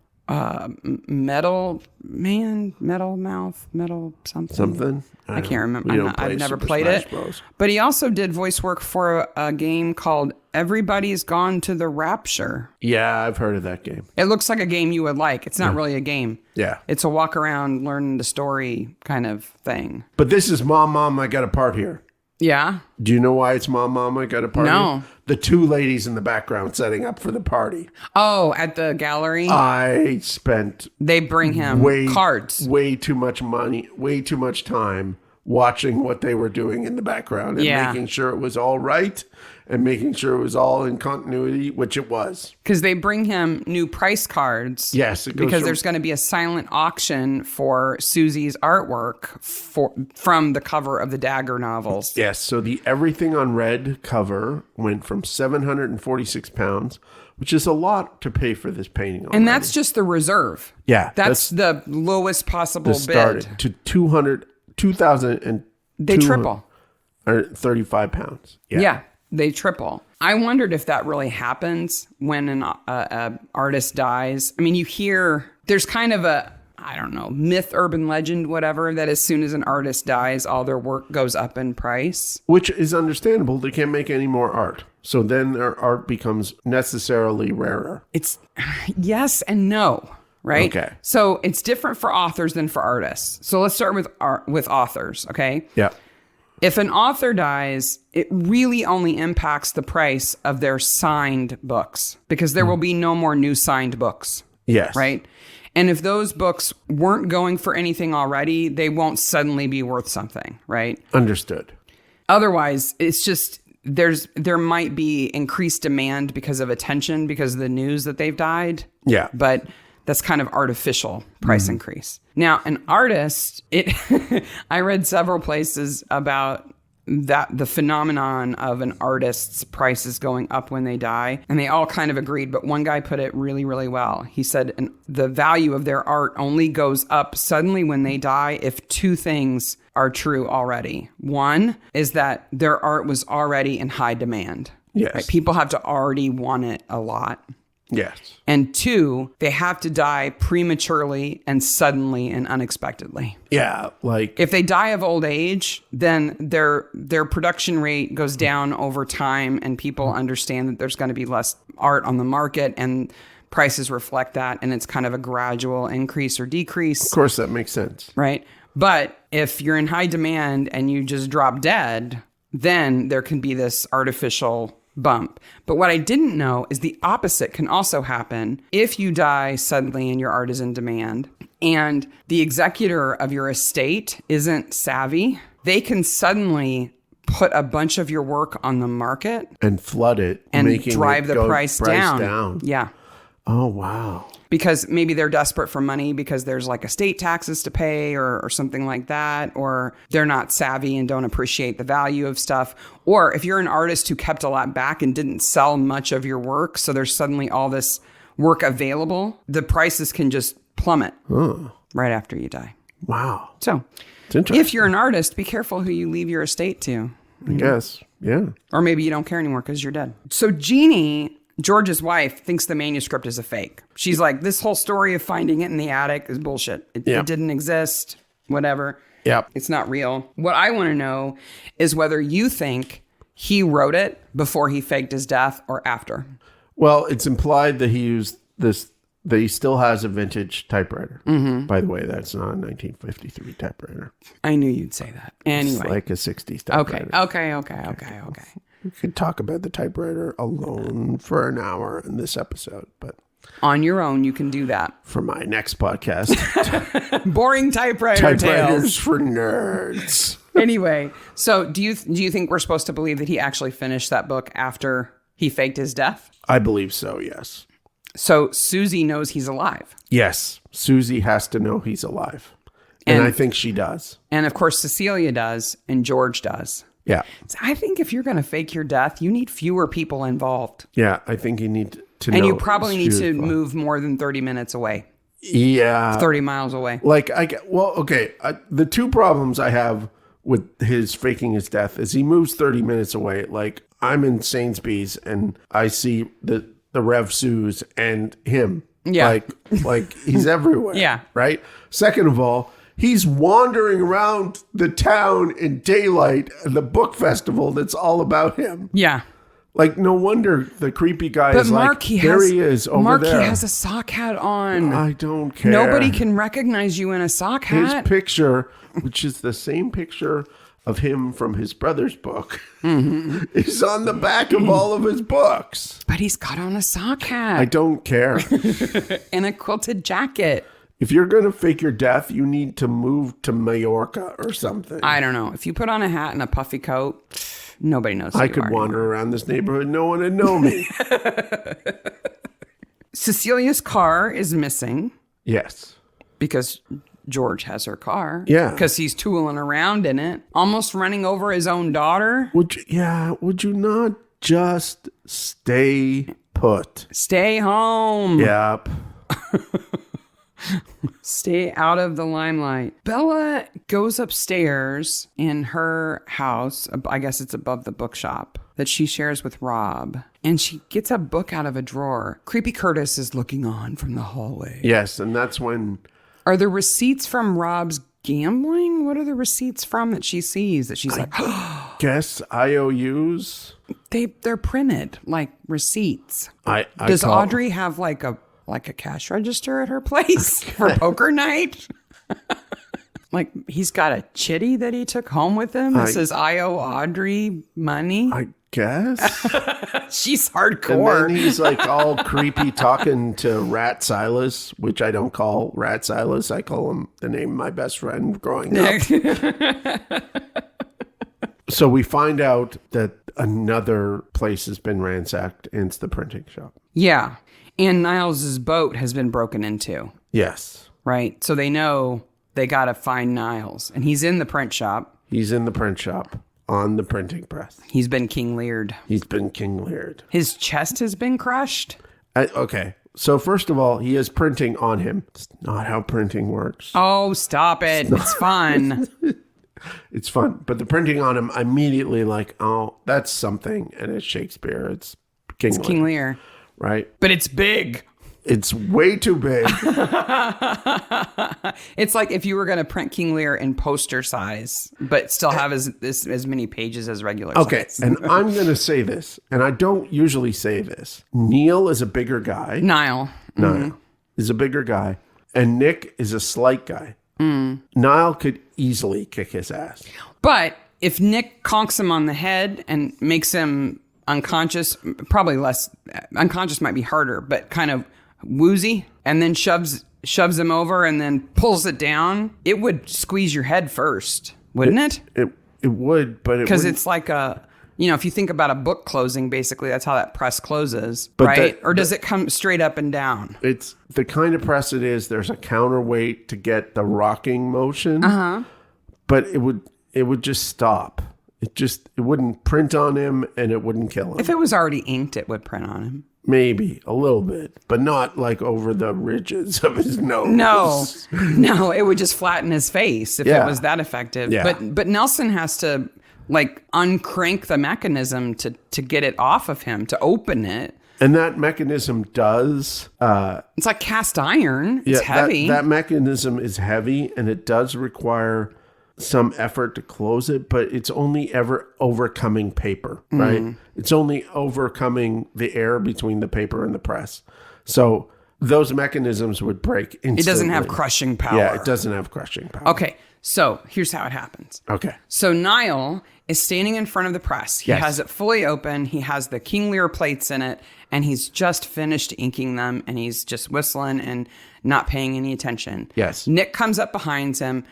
Metal Man, Metal Mouth, Metal something. Something? I can't remember. I've never played it. But he also did voice work for a game called Everybody's Gone to the Rapture. Yeah, I've heard of that game. It looks like a game you would like. It's not really a game. Yeah. It's a walk around, learn the story kind of thing. But this is Mom, I got a part here. Yeah. Do you know why it's Mama got a party? No. The two ladies in the background setting up for the party. Oh, at the gallery? I spent They bring him cards. way too much money, way too much time watching what they were doing in the background and making sure it was all right and making sure it was all in continuity, which it was. Because they bring him new price cards. Yes. Because there's going to be a silent auction for Susie's artwork from the cover of the Dagger novels. Yes. So the Everything on Red cover went from £746, which is a lot to pay for this painting already. And that's just the reserve. Yeah. That's the lowest possible bid. Started to 2,000 and they triple. Or £35. Yeah, they triple. I wondered if that really happens when an artist dies. I mean, you hear there's kind of a, I don't know, myth, urban legend, whatever, that as soon as an artist dies, all their work goes up in price. Which is understandable. They can't make any more art. So then their art becomes necessarily rarer. It's yes and no. Right? Okay. So it's different for authors than for artists. So let's start with authors, okay? Yeah. If an author dies, it really only impacts the price of their signed books because there will be no more new signed books. Yes. Right? And if those books weren't going for anything already, they won't suddenly be worth something, right? Understood. Otherwise, it's just there might be increased demand because of attention because of the news that they've died. Yeah. But that's kind of artificial price increase. Now, an artist, I read several places about the phenomenon of an artist's prices going up when they die, and they all kind of agreed, but one guy put it really, really well. He said the value of their art only goes up suddenly when they die if two things are true already. One is that their art was already in high demand. Yes. Right? People have to already want it a lot. Yes. And two, they have to die prematurely and suddenly and unexpectedly. Yeah, like if they die of old age, then their production rate goes down over time and people understand that there's going to be less art on the market and prices reflect that and it's kind of a gradual increase or decrease. Of course, that makes sense. Right? But if you're in high demand and you just drop dead, then there can be this artificial bump. But what I didn't know is the opposite can also happen if you die suddenly and your art is in demand and the executor of your estate isn't savvy. They can suddenly put a bunch of your work on the market and flood it and drive the price down. Yeah. Oh, wow. Because maybe they're desperate for money because there's like estate taxes to pay or something like that, or they're not savvy and don't appreciate the value of stuff. Or if you're an artist who kept a lot back and didn't sell much of your work, so there's suddenly all this work available, the prices can just plummet right after you die. Wow. So interesting. If you're an artist, be careful who you leave your estate to. I guess. Yeah. Or maybe you don't care anymore because you're dead. So Jeannie, George's wife, thinks the manuscript is a fake. She's like, this whole story of finding it in the attic is bullshit. It didn't exist, whatever. Yep. It's not real. What I want to know is whether you think he wrote it before he faked his death or after. Well, it's implied that he used this, that he still has a vintage typewriter. Mm-hmm. By the way, that's not a 1953 typewriter. I knew you'd say that. Anyway. It's like a 60s typewriter. Okay. We could talk about the typewriter alone for an hour in this episode, but on your own, you can do that. For my next podcast, boring typewriters tales for nerds. Anyway, so do you think we're supposed to believe that he actually finished that book after he faked his death? I believe so. Yes. So Susie knows he's alive. Yes, Susie has to know he's alive, and I think she does. And of course, Cecilia does, and George does. Yeah. So I think if you're going to fake your death, you need fewer people involved. Yeah, I think you need to know. And you probably need to move more than 30 minutes away. Yeah. 30 miles away. Like, the two problems I have with his faking his death is he moves 30 minutes away. Like, I'm in Sainsbury's and I see the Rev Suze and him. Yeah. Like he's everywhere. Yeah. Right? Second of all, he's wandering around the town in daylight at the book festival that's all about him. Yeah. Like, no wonder the creepy guy is Mark, like, he is over there. Mark, he has a sock hat on. I don't care. Nobody can recognize you in a sock hat. His picture, which is the same picture of him from his brother's book is on the back of all of his books. But he's got on a sock hat. I don't care. And a quilted jacket. If you're going to fake your death, you need to move to Majorca or something. I don't know. If you put on a hat and a puffy coat, nobody knows who I you could are wander anymore. around this neighborhood. No one would know me. Cecilia's car is missing Yes. because George has her car. Yeah. Because he's tooling around in it, almost running over his own daughter. Would you not just stay put? Stay home. Yep. Stay out of the limelight. Bella goes upstairs in her house. I guess it's above the bookshop that she shares with Rob. And she gets a book out of a drawer. Creepy Curtis is looking on from the hallway. Yes, and that's when... Are the receipts from Rob's gambling? What are the receipts from that she sees that she's like, Guess IOUs? they're printed like receipts. I Does call- Audrey have like a cash register at her place for poker night? Like he's got a chitty that he took home with him that says I owe Audrey money. I guess. She's And hardcore. then he's like all creepy talking to Rat Silas, which I don't call Rat Silas. I call him the name of my best friend growing up. So we find out that another place has been ransacked, and it's the printing shop. Yeah. And Niles's boat has been broken into, Yes. right? So they know they got to find Niles. And he's in the print shop. He's in the print shop on the printing press. He's been King Leared. He's been King Leared. His chest has been crushed. Okay. So first of all, he has printing on him. It's not how printing works. Oh, stop it. It's fun. It's fun. But the printing on him, immediately like, oh, that's something. And it's Shakespeare. It's King Lear. King Lear. Right? But it's big. It's way too big. It's like if you were going to print King Lear in poster size, but still have as many pages as regular Okay. size. And I'm going to say this, and I don't usually say this. Neil is a bigger guy. Niall. Niall is a bigger guy. And Nick is a slight guy. Niall could easily kick his ass. But if Nick conks him on the head and makes him unconscious, probably less, unconscious might be harder, but kind of woozy, and then shoves him over and then pulls it down, it would squeeze your head first, wouldn't it? It would, but it Because wouldn't- it's like if you think about a book closing, basically that's how that press closes, But right? Or does it come straight up and down? It's the kind of press it is. There's a counterweight to get the rocking motion. But it would just stop. It wouldn't print on him, and it wouldn't kill him. If it was already inked, it would print on him. Maybe a little bit, but not like over the ridges of his nose. No, it would just flatten his face if it was that effective. Yeah. But Nelson has to like uncrank the mechanism to get it off of him, to open it. And that mechanism does. It's like cast iron. It's heavy. That mechanism is heavy, and it does require some effort to close it, but it's only ever overcoming paper, right? It's only overcoming the air between the paper and the press. So those mechanisms would break instantly. It doesn't have crushing power. Yeah, it doesn't have crushing power. Okay, so here's how it happens. Okay. So Niall is standing in front of the press. He has it fully open. He has the King Lear plates in it, and he's just finished inking them, and he's just whistling and not paying any attention. Yes. Nick comes up behind him,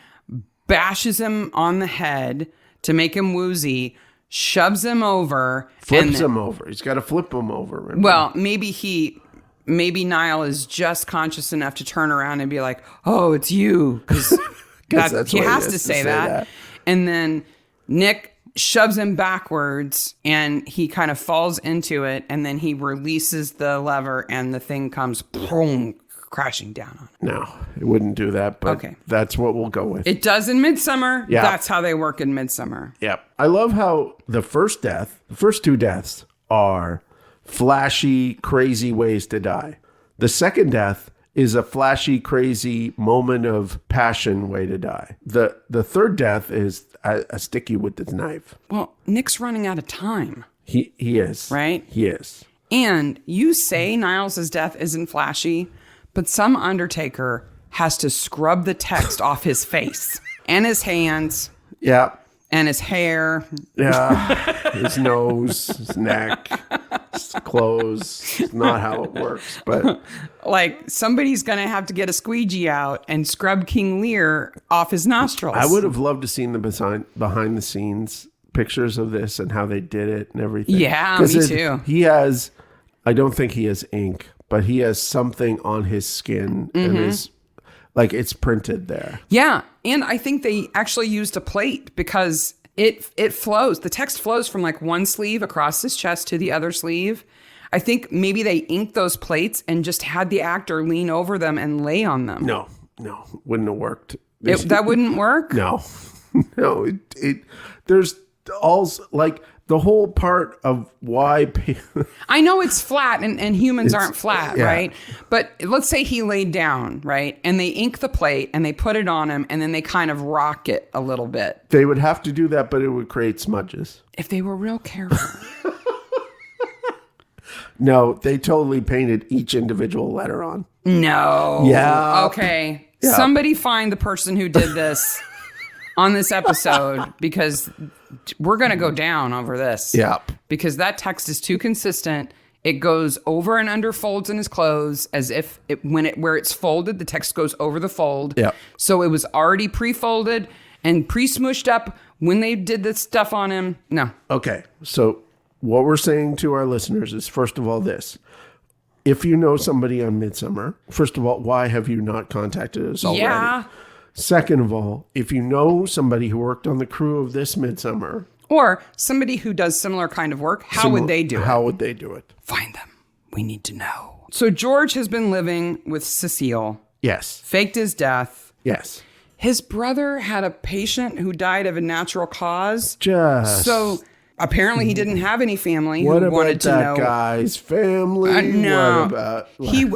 bashes him on the head to make him woozy, shoves him over. Flips him over. He's got to flip him over. Remember? Well, maybe Niall is just conscious enough to turn around and be like, "Oh, it's you," because that's he what has to say that. And then Nick shoves him backwards, and he kind of falls into it, and then he releases the lever, and the thing comes boom, crashing down on him. No, it wouldn't do that, but that's what we'll go with. It does in Midsummer. Yeah. That's how they work in Midsummer. Yep. I love how the first two deaths are flashy, crazy ways to die. The second death is a flashy, crazy moment of passion way to die. The third death is a stick you with this knife. Well, Nick's running out of time. He is. Right? He is. And you say Niles' death isn't flashy, but some undertaker has to scrub the text off his face and his hands Yeah. And his hair. Yeah. His nose, his neck, his clothes. It's not how it works, but Like, somebody's going to have to get a squeegee out and scrub King Lear off his nostrils. I would have loved to seen the behind the scenes pictures of this and how they did it and everything. Yeah, me too. He has, I don't think he has ink, but he has something on his skin and his, like, it's printed there. Yeah, and I think they actually used a plate because it flows. The text flows from like one sleeve across his chest to the other sleeve. I think maybe they inked those plates and just had the actor lean over them and lay on them. No, wouldn't have worked. That wouldn't work? No, there's all, like, the whole part of why I know it's flat and humans aren't flat, yeah. right? But let's say he laid down, right? And they ink the plate and they put it on him and then they kind of rock it a little bit. they would have to do that, but it would create smudges. If they were real careful. No, they totally painted each individual letter on. No. Yeah. Okay. Yeah. Somebody find the person who did this on this episode, because we're going to go down over this. Yeah. Because that text is too consistent. It goes over and under folds in his clothes, as if where it's folded, the text goes over the fold. Yeah. So it was already pre-folded and pre-smooshed up when they did this stuff on him. No. Okay, so what we're saying to our listeners is, first of all, this. If you know somebody on Midsummer, first of all, why have you not contacted us already? Yeah. Second of all, if you know somebody who worked on the crew of this Midsummer, Or somebody who does similar kind of work, how would they do it? How would they do it? Find them. We need to know. So George has been living with Cecile, Yes. faked his death. Yes. His brother had a patient who died of a natural cause. Just. So apparently he didn't have any family What who about wanted to that know. guy's family? No. What about...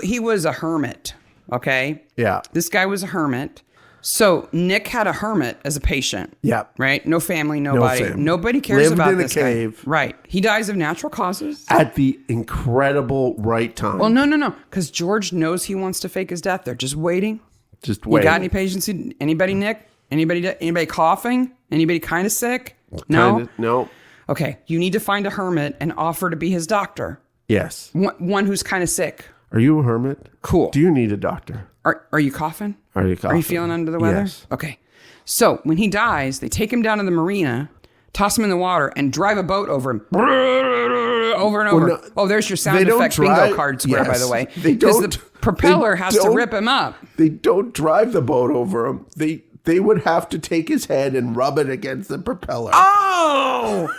He was a hermit, okay? Yeah. This guy was a hermit. So Nick had a hermit as a patient. Yeah. Right? No family, nobody. family. Nobody cares Lived about in a this cave. guy. Right. He dies of natural causes. At the incredible right time. Well, no. Because George knows he wants to fake his death. They're just waiting. Just You wait. got any patients? Anybody, Nick? Anybody coughing? Anybody kind of sick? No? No. Okay. You need to find a hermit and offer to be his doctor. Yes. One who's kind of sick. Are you a hermit? Cool. Do you need a doctor? Are you coughing? Are you coughing? Are you feeling under the weather? Yes. Okay. So when he dies, they take him down to the marina, toss him in the water, and drive a boat over him. Over and over. no, Oh, there's your sound they don't effect bingo drive- card square, by yes, the way. they Because the don't- propeller they has to don't- rip him up. They don't drive the boat over him. They would have to take his head and rub it against the propeller. Oh!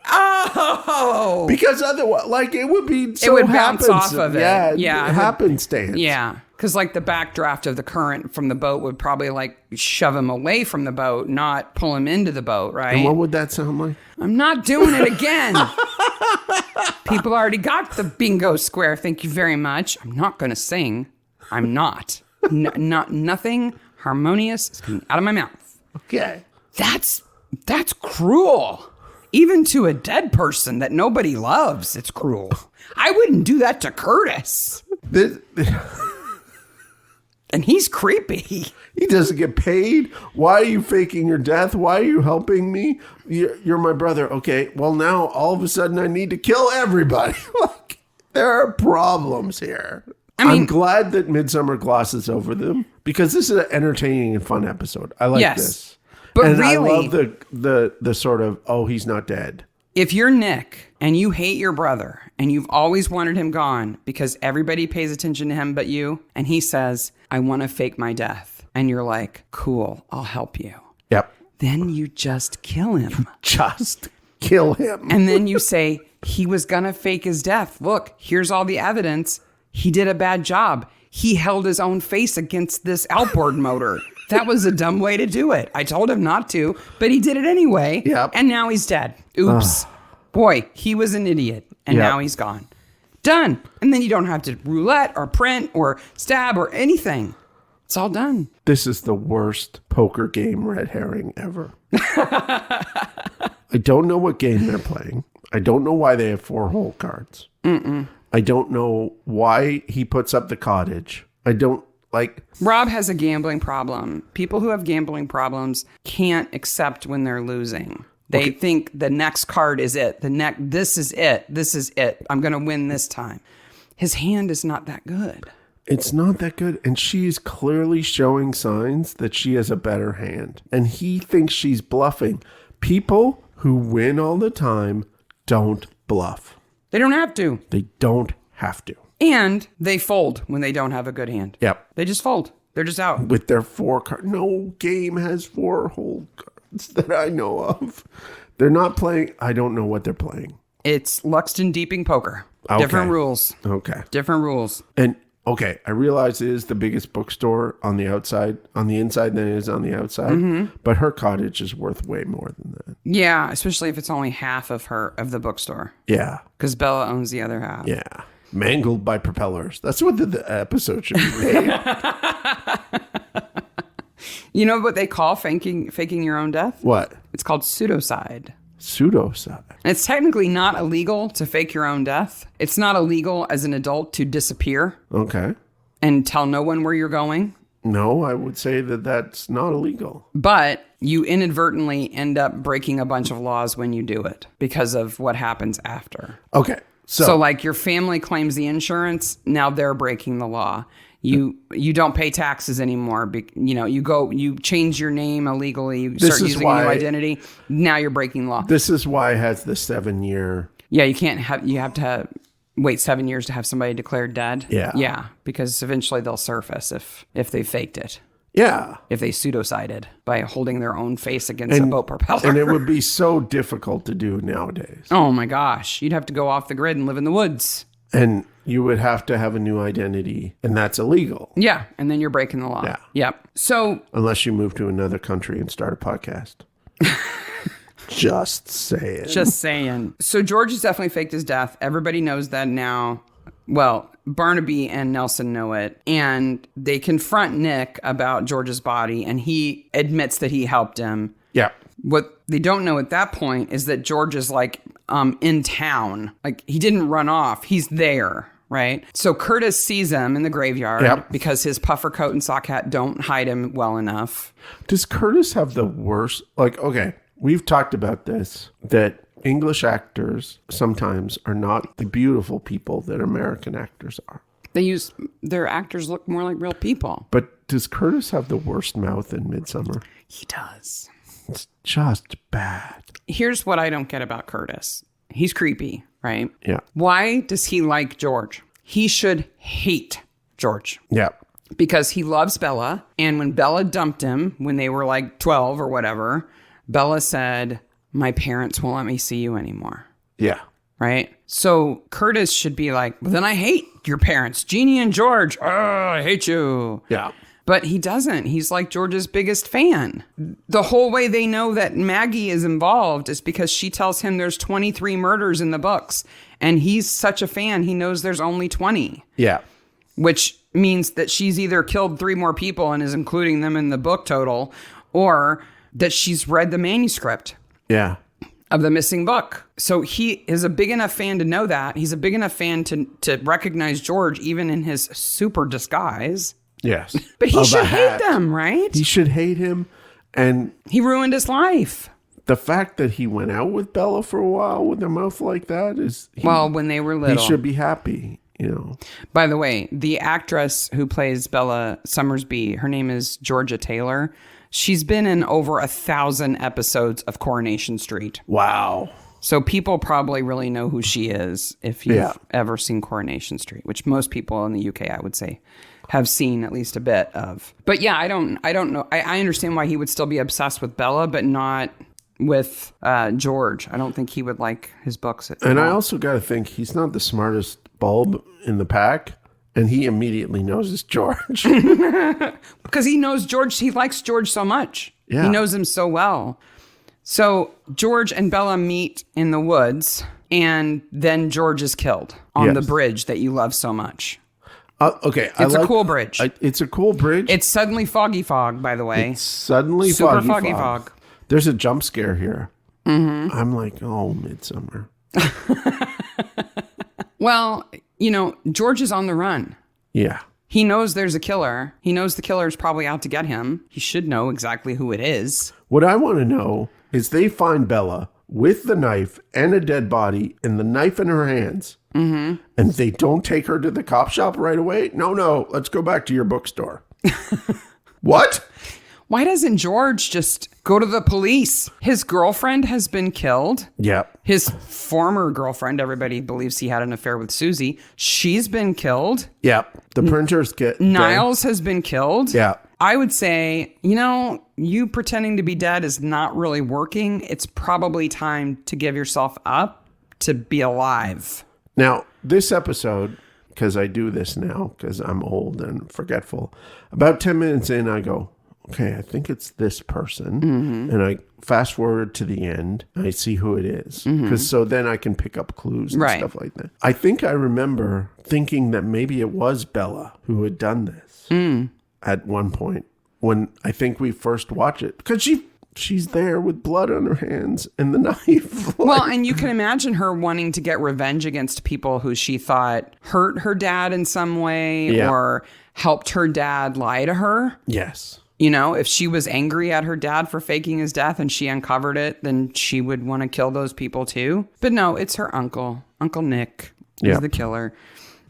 Oh! Because otherwise, like, it would be so It would bounce off of it. Yeah, Yeah, it would- happenstance. Yeah, because like the backdraft of the current from the boat would probably like shove him away from the boat, not pull him into the boat, right? And what would that sound like? I'm not doing it again. People already got the bingo square. Thank you very much. I'm not going to sing. I'm not. Nothing harmonious is coming out of my mouth. Okay. That's cruel. Even to a dead person that nobody loves, it's cruel. I wouldn't do that to Curtis. And he's creepy. He doesn't get paid. Why are you faking your death? Why are you helping me? You're my brother. Okay, well, now all of a sudden I need to kill everybody. Like, there are problems here. I'm glad that Midsummer glosses over them, because this is an entertaining and fun episode. I like this. But and really, I love the sort of, oh, he's not dead. If you're Nick and you hate your brother and you've always wanted him gone because everybody pays attention to him but you, and he says, I want to fake my death, and you're like, cool, I'll help you. Yep. Then you just kill him. Just kill him. And then you say, he was going to fake his death. Look, here's all the evidence. He did a bad job. He held his own face against this outboard motor. That was a dumb way to do it. I told him not to, but he did it anyway. Yep. And now he's dead. Oops. Boy, he was an idiot. And now he's gone. Done. And then you don't have to roulette or print or stab or anything. It's all done. This is the worst poker game red herring ever. I don't know what game they're playing. I don't know why they have 4 hole cards. I don't know why he puts up the cottage. I don't Like, Rob has a gambling problem. People who have gambling problems can't accept when they're losing. They think the next card is it. This is it. This is it. I'm going to win this time. His hand is not that good. it's not that good. And she's clearly showing signs that she has a better hand. And he thinks she's bluffing. People who win all the time don't bluff. They don't have to. They don't have to. And they fold when they don't have a good hand. Yep. They just fold. They're just out. With their 4 cards. No game has 4 whole cards that I know of. They're not playing. I don't know what they're playing. It's Luxton Deeping Poker. Okay. Different rules. Okay. Different rules. And okay, I realize it is the biggest bookstore on the outside, on the inside than it is on the outside. But her cottage is worth way more than that. Yeah, especially if it's only half of the bookstore. Yeah. Because Bella owns the other half. Yeah. Mangled by propellers. That's what the episode should be named. You know what they call faking your own death? What? It's called pseudocide. Pseudocide. And it's technically not illegal to fake your own death. It's not illegal as an adult to disappear Okay. and tell no one where you're going. No, I would say that that's not illegal. But you inadvertently end up breaking a bunch of laws when you do it because of what happens after. Okay. So like your family claims the insurance, now they're breaking the law. You don't pay taxes anymore. You change your name illegally. You start using a new identity. Now you're breaking law. This is why it has the 7-year. Yeah, you have to wait 7 years to have somebody declared dead. Yeah. Yeah, because eventually they'll surface if they faked it. Yeah. If they pseudocided by holding their own face against a boat propeller. And it would be so difficult to do nowadays. Oh my gosh. You'd have to go off the grid and live in the woods. And you would have to have a new identity, and that's illegal. Yeah, and then you're breaking the law. Yeah. Yep. So Unless you move to another country and start a podcast. Just saying. Just saying. So George has definitely faked his death. Everybody knows that now. Well, Barnaby and Nelson know it. And they confront Nick about George's body, and he admits that he helped him. Yeah. What they don't know at that point is that George is like in town. Like he didn't run off. He's there. Right. So Curtis sees him in the graveyard because his puffer coat and sock hat don't hide him well enough. Does Curtis have the worst? Like, okay, we've talked about this, that English actors sometimes are not the beautiful people that American actors are. Their actors look more like real people. But does Curtis have the worst mouth in Midsummer? He does. It's just bad. Here's what I don't get about Curtis. He's creepy, right? Yeah. Why does he like George? He should hate George. Yeah. Because he loves Bella. And when Bella dumped him when they were like 12 or whatever, Bella said, "My parents won't let me see you anymore." Yeah. Right? So Curtis should be like, "Well, then I hate your parents, Jeannie and George. Oh, I hate you." Yeah. But he doesn't. He's like George's biggest fan. The whole way they know that Maggie is involved is because she tells him there's 23 murders in the books. And he's such a fan, he knows there's only 20. Yeah. Which means that she's either killed 3 more people and is including them in the book total, or that she's read the manuscript. Yeah. Of the missing book. So he is a big enough fan to know that. He's a big enough fan to recognize George even in his super disguise. Yes. But he should hate them, right? He should hate him. And he ruined his life. The fact that he went out with Bella for a while with a mouth like that is... when they were little. He should be happy, you know. By the way, the actress who plays Bella Summersby, her name is Georgia Taylor. She's been in over 1,000 episodes of Coronation Street. Wow. So people probably really know who she is if you've ever seen Coronation Street, which most people in the UK, I would say, have seen at least a bit of. But yeah, I don't know. I understand why he would still be obsessed with Bella, but not with George. I don't think he would like his books. And I also got to think he's not the smartest bulb in the pack. And he immediately knows it's George. Because he knows George. He likes George so much. Yeah. He knows him so well. So George and Bella meet in the woods. And then George is killed on the bridge that you love so much. Okay. It's a cool bridge. It's a cool bridge. It's suddenly foggy fog, by the way. It's suddenly super foggy fog. There's a jump scare here. Mm-hmm. I'm like, oh, Midsummer. Well, George is on the run. Yeah. He knows there's a killer. He knows the killer's probably out to get him. He should know exactly who it is. What I want to know is they find Bella with the knife and a dead body and the knife in her hands. Mm-hmm. And they don't take her to the cop shop right away. No, let's go back to your bookstore. What? Why doesn't George just go to the police? His girlfriend has been killed. Yep. His former girlfriend, everybody believes he had an affair with Susie. She's been killed. Yep. The printers get... Niles has been killed. Yeah. I would say, you pretending to be dead is not really working. It's probably time to give yourself up to be alive. Now, this episode, because I do this now, because I'm old and forgetful, about 10 minutes in, I go, okay, I think it's this person. Mm-hmm. And I fast forward to the end. I see who it is. Because so then I can pick up clues and stuff like that. I think I remember thinking that maybe it was Bella who had done this at one point when I think we first watched it. Because she's there with blood on her hands and the knife. Well, and you can imagine her wanting to get revenge against people who she thought hurt her dad in some way or helped her dad lie to her. Yes. If she was angry at her dad for faking his death and she uncovered it, then she would want to kill those people too. But no, it's her uncle. Uncle Nick is the killer.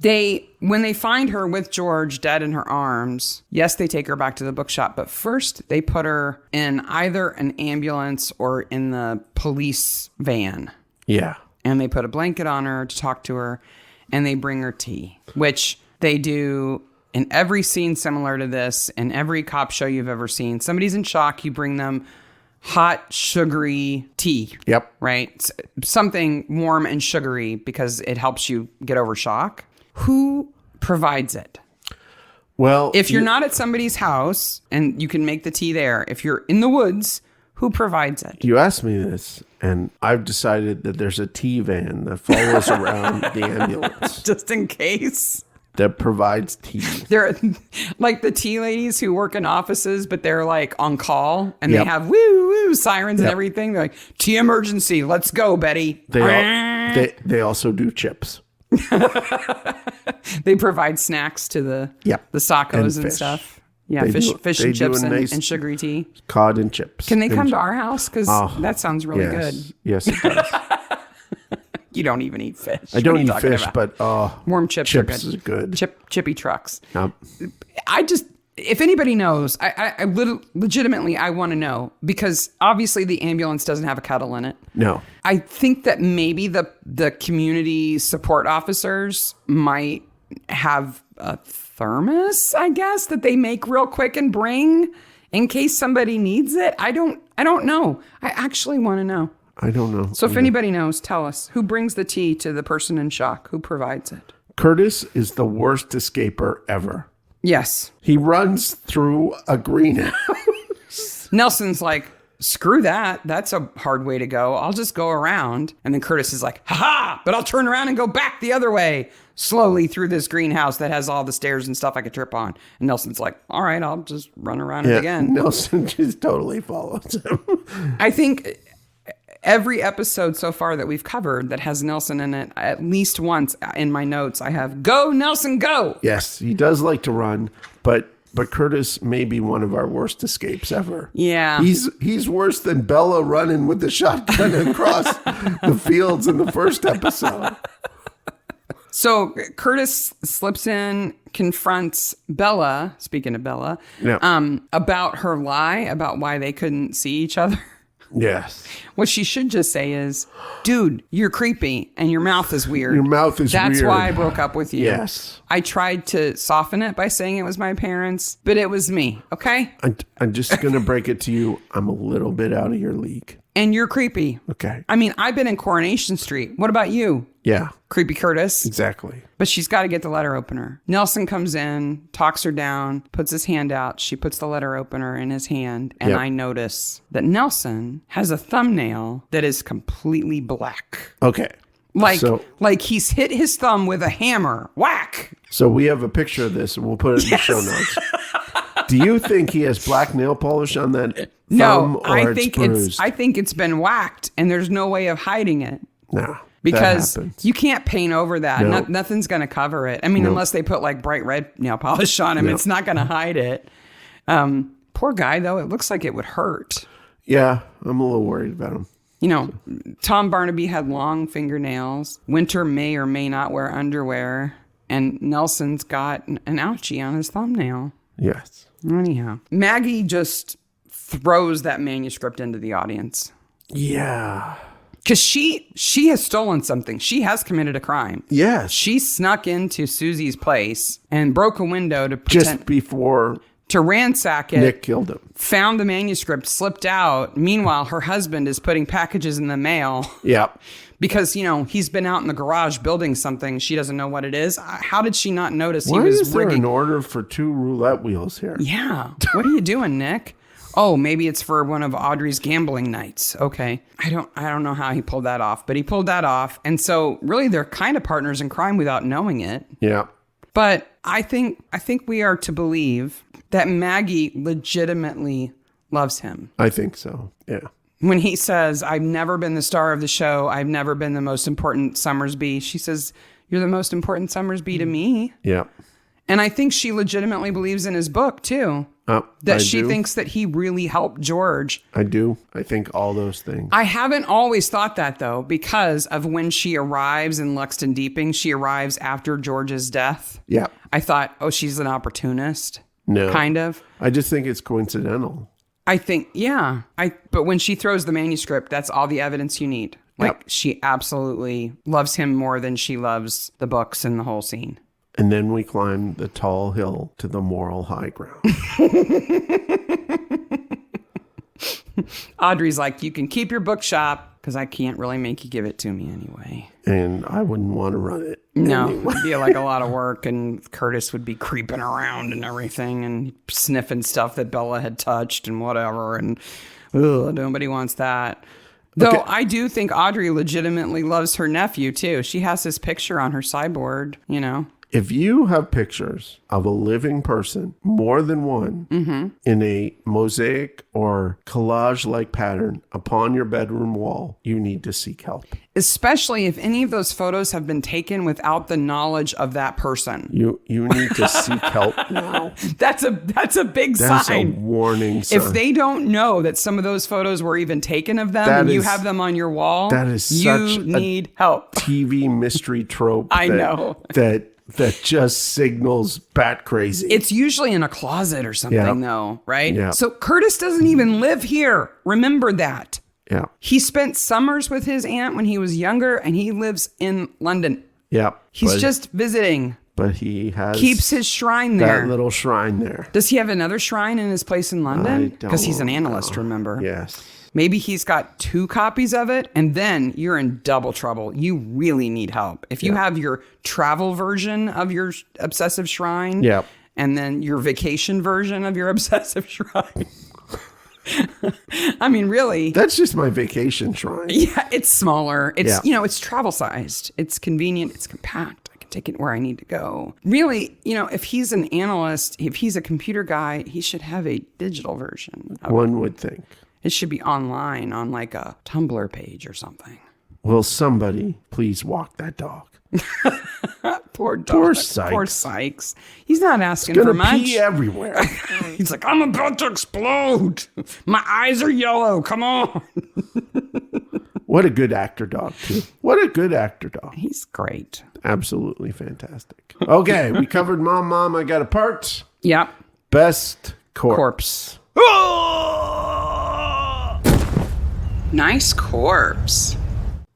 When they find her with George dead in her arms, yes, they take her back to the bookshop. But first, they put her in either an ambulance or in the police van. Yeah. And they put a blanket on her to talk to her. And they bring her tea, which they do in every scene similar to this. In every cop show you've ever seen. Somebody's in shock. You bring them hot, sugary tea. Yep. Right? Something warm and sugary because it helps you get over shock. Who provides it? Well, if you're not at somebody's house and you can make the tea there, if you're in the woods, who provides it? You asked me this, and I've decided that there's a tea van that follows around the ambulance. Just in case. That provides tea. They're like the tea ladies who work in offices, but they're like on call and they have woo sirens and everything. They're like, tea emergency, let's go, Betty. They also do chips. They provide snacks to the Sacos and stuff. Yeah, fish and chips and sugary tea. Cod and chips. Can they come to our house? Because that sounds really good. Yes, it does. You don't even eat fish. I don't eat fish, but warm chips are good. Chippy trucks. Yep. If anybody knows, I legitimately, I want to know, because obviously the ambulance doesn't have a kettle in it. No. I think that maybe the community support officers might have a thermos, I guess, that they make real quick and bring in case somebody needs it. I don't know. I actually want to know. I don't know. So if anybody knows, tell us. Who brings the tea to the person in shock? Who provides it? Curtis is the worst escaper ever. Yes. He runs through a greenhouse. Nelson's like, screw that. That's a hard way to go. I'll just go around. And then Curtis is like, ha-ha, but I'll turn around and go back the other way, slowly through this greenhouse that has all the stairs and stuff I could trip on. And Nelson's like, all right, I'll just run around it again. Nelson just totally follows him. I think every episode so far that we've covered that has Nelson in it, at least once in my notes, I have, go, Nelson, go. Yes, he does like to run, but Curtis may be one of our worst escapes ever. Yeah. He's worse than Bella running with the shotgun across the fields in the first episode. So Curtis slips in, confronts Bella, speaking of Bella, about her lie, about why they couldn't see each other. Yes. What she should just say is, dude, you're creepy and your mouth is weird. Your mouth is weird. That's why I broke up with you. Yes. I tried to soften it by saying it was my parents, but it was me, okay? I'm just going to break it to you. I'm a little bit out of your league. And you're creepy. Okay. I mean, I've been in Coronation Street. What about you? Yeah. Creepy Curtis. Exactly. But she's got to get the letter opener. Nelson comes in, talks her down, puts his hand out. She puts the letter opener in his hand. And I notice that Nelson has a thumbnail that is completely black. Okay. Like he's hit his thumb with a hammer. Whack. So we have a picture of this and we'll put it in the show notes. Do you think he has black nail polish on that thumb? No, I think it's been whacked and there's no way of hiding it. No. Because happens. you can't paint over that. No. Nothing's going to cover it. I mean, unless they put like bright red nail polish on him, it's not going to hide it. Poor guy, though. It looks like it would hurt. Yeah, I'm a little worried about him. You know, Tom Barnaby had long fingernails. Winter may or may not wear underwear. And Nelson's got an ouchie on his thumbnail. Yes. Anyhow, Maggie just throws that manuscript into the audience. Yeah. Because she has stolen something. She has committed a crime. Yes. She snuck into Susie's place and broke a window to pretend, just before to ransack it. Nick killed him. Found the manuscript, slipped out. Meanwhile, her husband is putting packages in the mail. Yep. Because, you know, he's been out in the garage building something. She doesn't know what it is. How did she not notice Why he was is there rigging? an order for 2 roulette wheels here? Yeah. What are you doing, Nick? Oh, maybe it's for one of Audrey's gambling nights. Okay. I don't know how he pulled that off, but he pulled that off. And so really they're kind of partners in crime without knowing it. Yeah. But I think we are to believe that Maggie legitimately loves him. I think so. Yeah. When he says, I've never been the star of the show, I've never been the most important Summersby, she says, you're the most important Summersby to me. Yeah. And I think she legitimately believes in his book, too. That she thinks that he really helped George. I do. I think all those things. I haven't always thought that, though, because of when she arrives in Luxton Deeping. She arrives after George's death. Yeah. I thought, oh, she's an opportunist. No. Kind of. I just think it's coincidental. I think, yeah. But when she throws the manuscript, that's all the evidence you need. Like, she absolutely loves him more than she loves the books and the whole scene. And then we climb the tall hill to the moral high ground. Audrey's like, you can keep your bookshop because I can't really make you give it to me anyway. And I wouldn't want to run it. No, anyway. it would be like a lot of work, and Curtis would be creeping around and everything and sniffing stuff that Bella had touched and whatever. And nobody wants that. Though Okay. I do think Audrey legitimately loves her nephew, too. She has his picture on her sideboard, you know. If you have pictures of a living person, more than one, in a mosaic or collage-like pattern upon your bedroom wall, you need to seek help. Especially if any of those photos have been taken without the knowledge of that person. You need to seek help now. That's a big That's sign. a warning sign. If they don't know that some of those photos were even taken of them and you have them on your wall, that is you such a need help. TV mystery trope. I know. That just signals bat crazy. It's usually in a closet or something, though, right? Yeah. So Curtis doesn't even live here. Remember that. Yeah. He spent summers with his aunt when he was younger, and he lives in London. Yeah. He's just visiting. But he Keeps his shrine there. That little shrine there. Does he have another shrine in his place in London? Because he's an don't analyst, know. remember? Yes. Maybe he's got 2 copies of it, and then you're in double trouble. You really need help. If you have your travel version of your obsessive shrine, and then your vacation version of your obsessive shrine. I mean, really. That's just my vacation shrine. Yeah, it's smaller. It's, it's travel sized. It's convenient. It's compact. I can take it where I need to go. Really, if he's an analyst, if he's a computer guy, he should have a digital version. One would think. It should be online on like a Tumblr page or something. Will somebody please walk that dog? Poor dog. Poor Sykes. Poor Sykes. He's not asking Gonna for much. pee everywhere. He's like, I'm about to explode. My eyes are yellow. Come on. What a good actor dog, too. What a good actor dog. He's great. Absolutely fantastic. Okay, we covered Mom, I Got a Part. Yep. Best corpse. Nice corpse.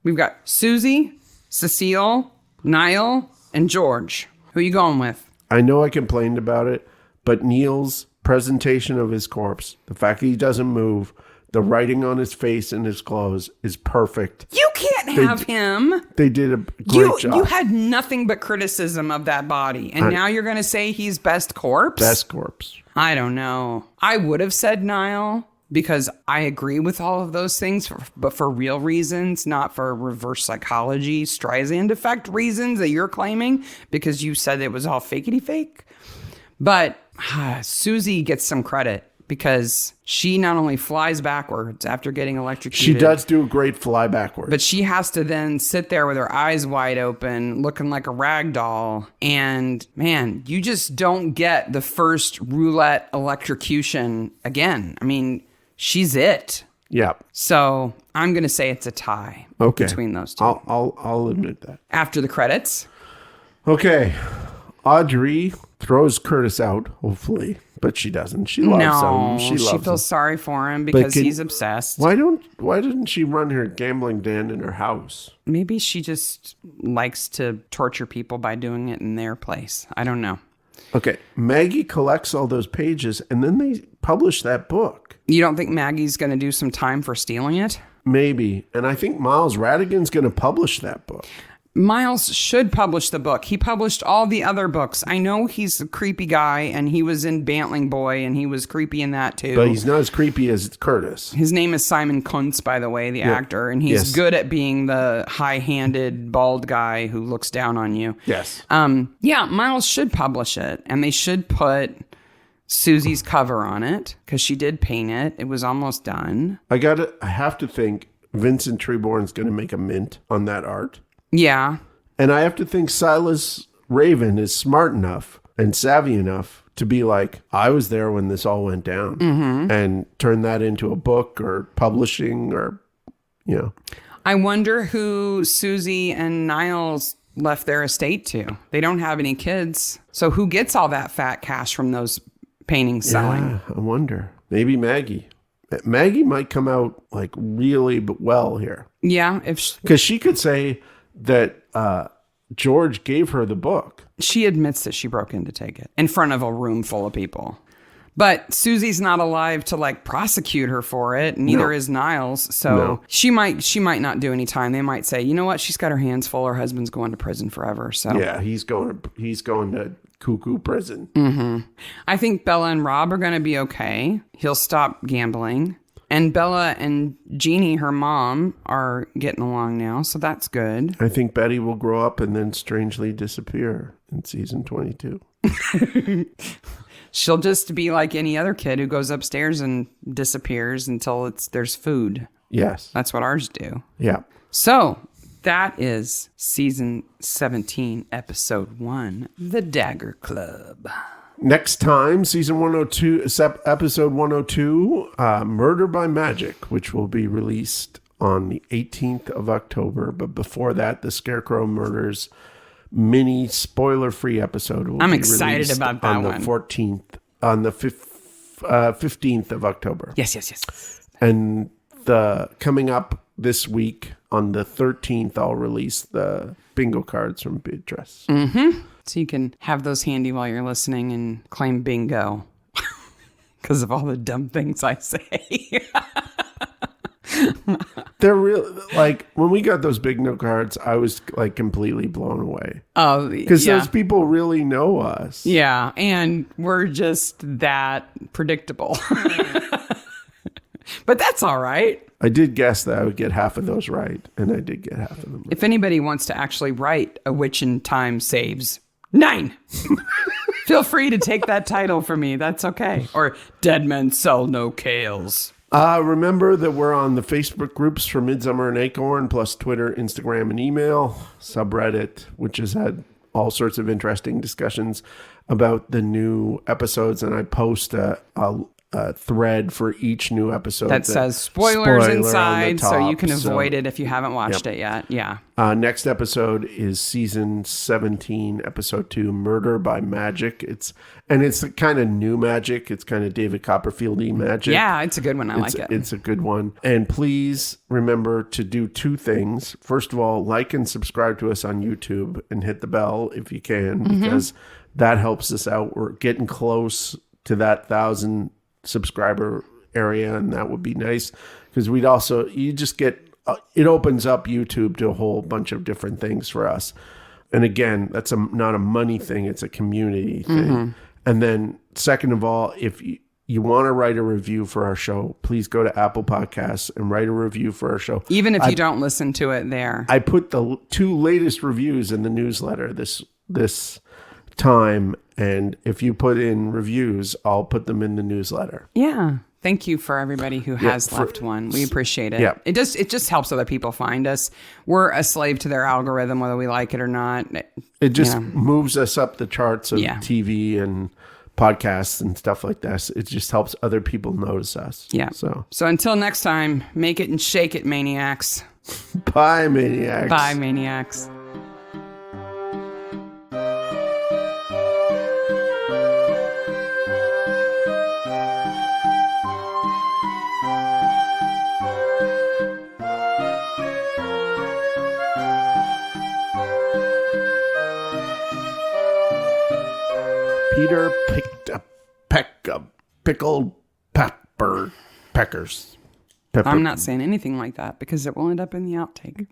We've got Susie, Cecile, Niall, and George. Who are you going with? I know I complained about it, but Neil's presentation of his corpse, the fact that he doesn't move, the writing on his face and his clothes is perfect. You can't have him. They did a great job. You had nothing but criticism of that body, and now you're going to say he's best corpse? Best corpse. I don't know. I would have said Niall, because I agree with all of those things, but for real reasons, not for reverse psychology, Streisand effect reasons that you're claiming, because you said it was all fakety fake. But Susie gets some credit because she not only flies backwards after getting electrocuted. She does do a great fly backwards. But she has to then sit there with her eyes wide open, looking like a rag doll. And man, you just don't get the first roulette electrocution again. I mean, she's it. Yeah. So I'm going to say it's a tie between those two. I'll admit that. After the credits. Okay. Audrey throws Curtis out, hopefully, but she doesn't. She loves him. She feels sorry for him because he's obsessed. Why didn't she run her gambling den in her house? Maybe she just likes to torture people by doing it in their place. I don't know. Okay. Maggie collects all those pages and then they publish that book. You don't think Maggie's going to do some time for stealing it? Maybe. And I think Miles Radigan's going to publish that book. Miles should publish the book. He published all the other books. I know he's a creepy guy, and he was in Bantling Boy, and he was creepy in that too. But he's not as creepy as Curtis. His name is Simon Kuntz, by the way, the actor, and he's good at being the high-handed, bald guy who looks down on you. Yes. Yeah, Miles should publish it, and they should put Susie's cover on it, because she did paint it. It was almost done. I have to think Vincent Treborn's going to make a mint on that art. Yeah. And I have to think Silas Raven is smart enough and savvy enough to be like, I was there when this all went down, and turn that into a book or publishing or, you know. I wonder who Susie and Niles left their estate to. They don't have any kids. So who gets all that fat cash from those paintings selling? Yeah, I wonder. Maybe Maggie. Maggie might come out like really well here. Yeah. Because she could say that George gave her the book. She admits that she broke in to take it in front of a room full of people. But Susie's not alive to like prosecute her for it. Neither is Niles. So she might not do any time. They might say, you know what? She's got her hands full. Her husband's going to prison forever. So yeah, he's going to cuckoo prison. I think Bella and Rob are going to be okay. He'll stop gambling. And Bella and Jeannie, her mom, are getting along now, so that's good. I think Betty will grow up and then strangely disappear in season 22. She'll just be like any other kid who goes upstairs and disappears until there's food. Yes. That's what ours do. Yeah. So that is season 17, episode 1, The Dagger Club. Next time, season 102, episode 102, Murder by Magic, which will be released on the 18th of October. But before that, the Scarecrow Murders mini spoiler-free episode will I'm be excited released about that on the 14th, on the 15th of October. Yes. And coming up this week on the 13th, I'll release the bingo cards from Beatrice. So you can have those handy while you're listening and claim bingo because of all the dumb things I say. They're real. Like when we got those bingo cards, I was like completely blown away. Oh, because those people really know us. Yeah, and we're just that predictable. But that's all right. I did guess that I would get half of those right, and I did get half of them right. If anybody wants to actually write A Witch in Time Saves 9, feel free to take that title from me. That's okay. Or Dead Men Sell No Kales. Remember that we're on the Facebook groups for Midsummer and Acorn, plus Twitter, Instagram, and email. Subreddit, which has had all sorts of interesting discussions about the new episodes, and I post a thread for each new episode that says spoilers inside, so you can avoid it if you haven't watched it yet. Yeah. Next episode is season 17, episode 2, Murder by Magic. It's kind of new magic. It's kind of David Copperfield-y magic. Yeah, it's a good one. I like it. It's a good one. And please remember to do two things. First of all, like and subscribe to us on YouTube and hit the bell if you can, because that helps us out. We're getting close to that 1,000 subscriber area, and that would be nice because you just get it opens up YouTube to a whole bunch of different things for us. And again, that's not a money thing, it's a community thing. And then second of all, if you want to write a review for our show, please go to Apple Podcasts and write a review for our show, even if you don't listen to it there. I put the 2 latest reviews in the newsletter this time. And if you put in reviews, I'll put them in the newsletter. Yeah. Thank you for everybody who has left one. We appreciate it. Yeah. It just helps other people find us. We're a slave to their algorithm, whether we like it or not. It just moves us up the charts of Yeah. TV and podcasts and stuff like this. It just helps other people notice us. Yeah. So until next time, make it and shake it, maniacs. bye, maniacs. Bye, maniacs. Peter picked a peck of pickled peckers. I'm not saying anything like that because it will end up in the outtake.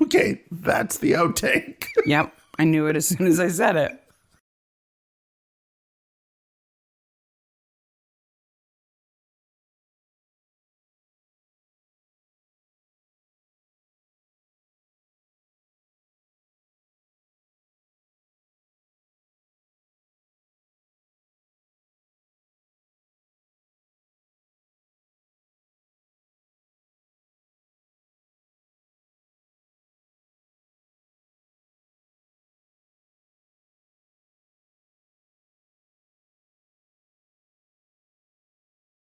Okay, that's the outtake. Yep. I knew it as soon as I said it.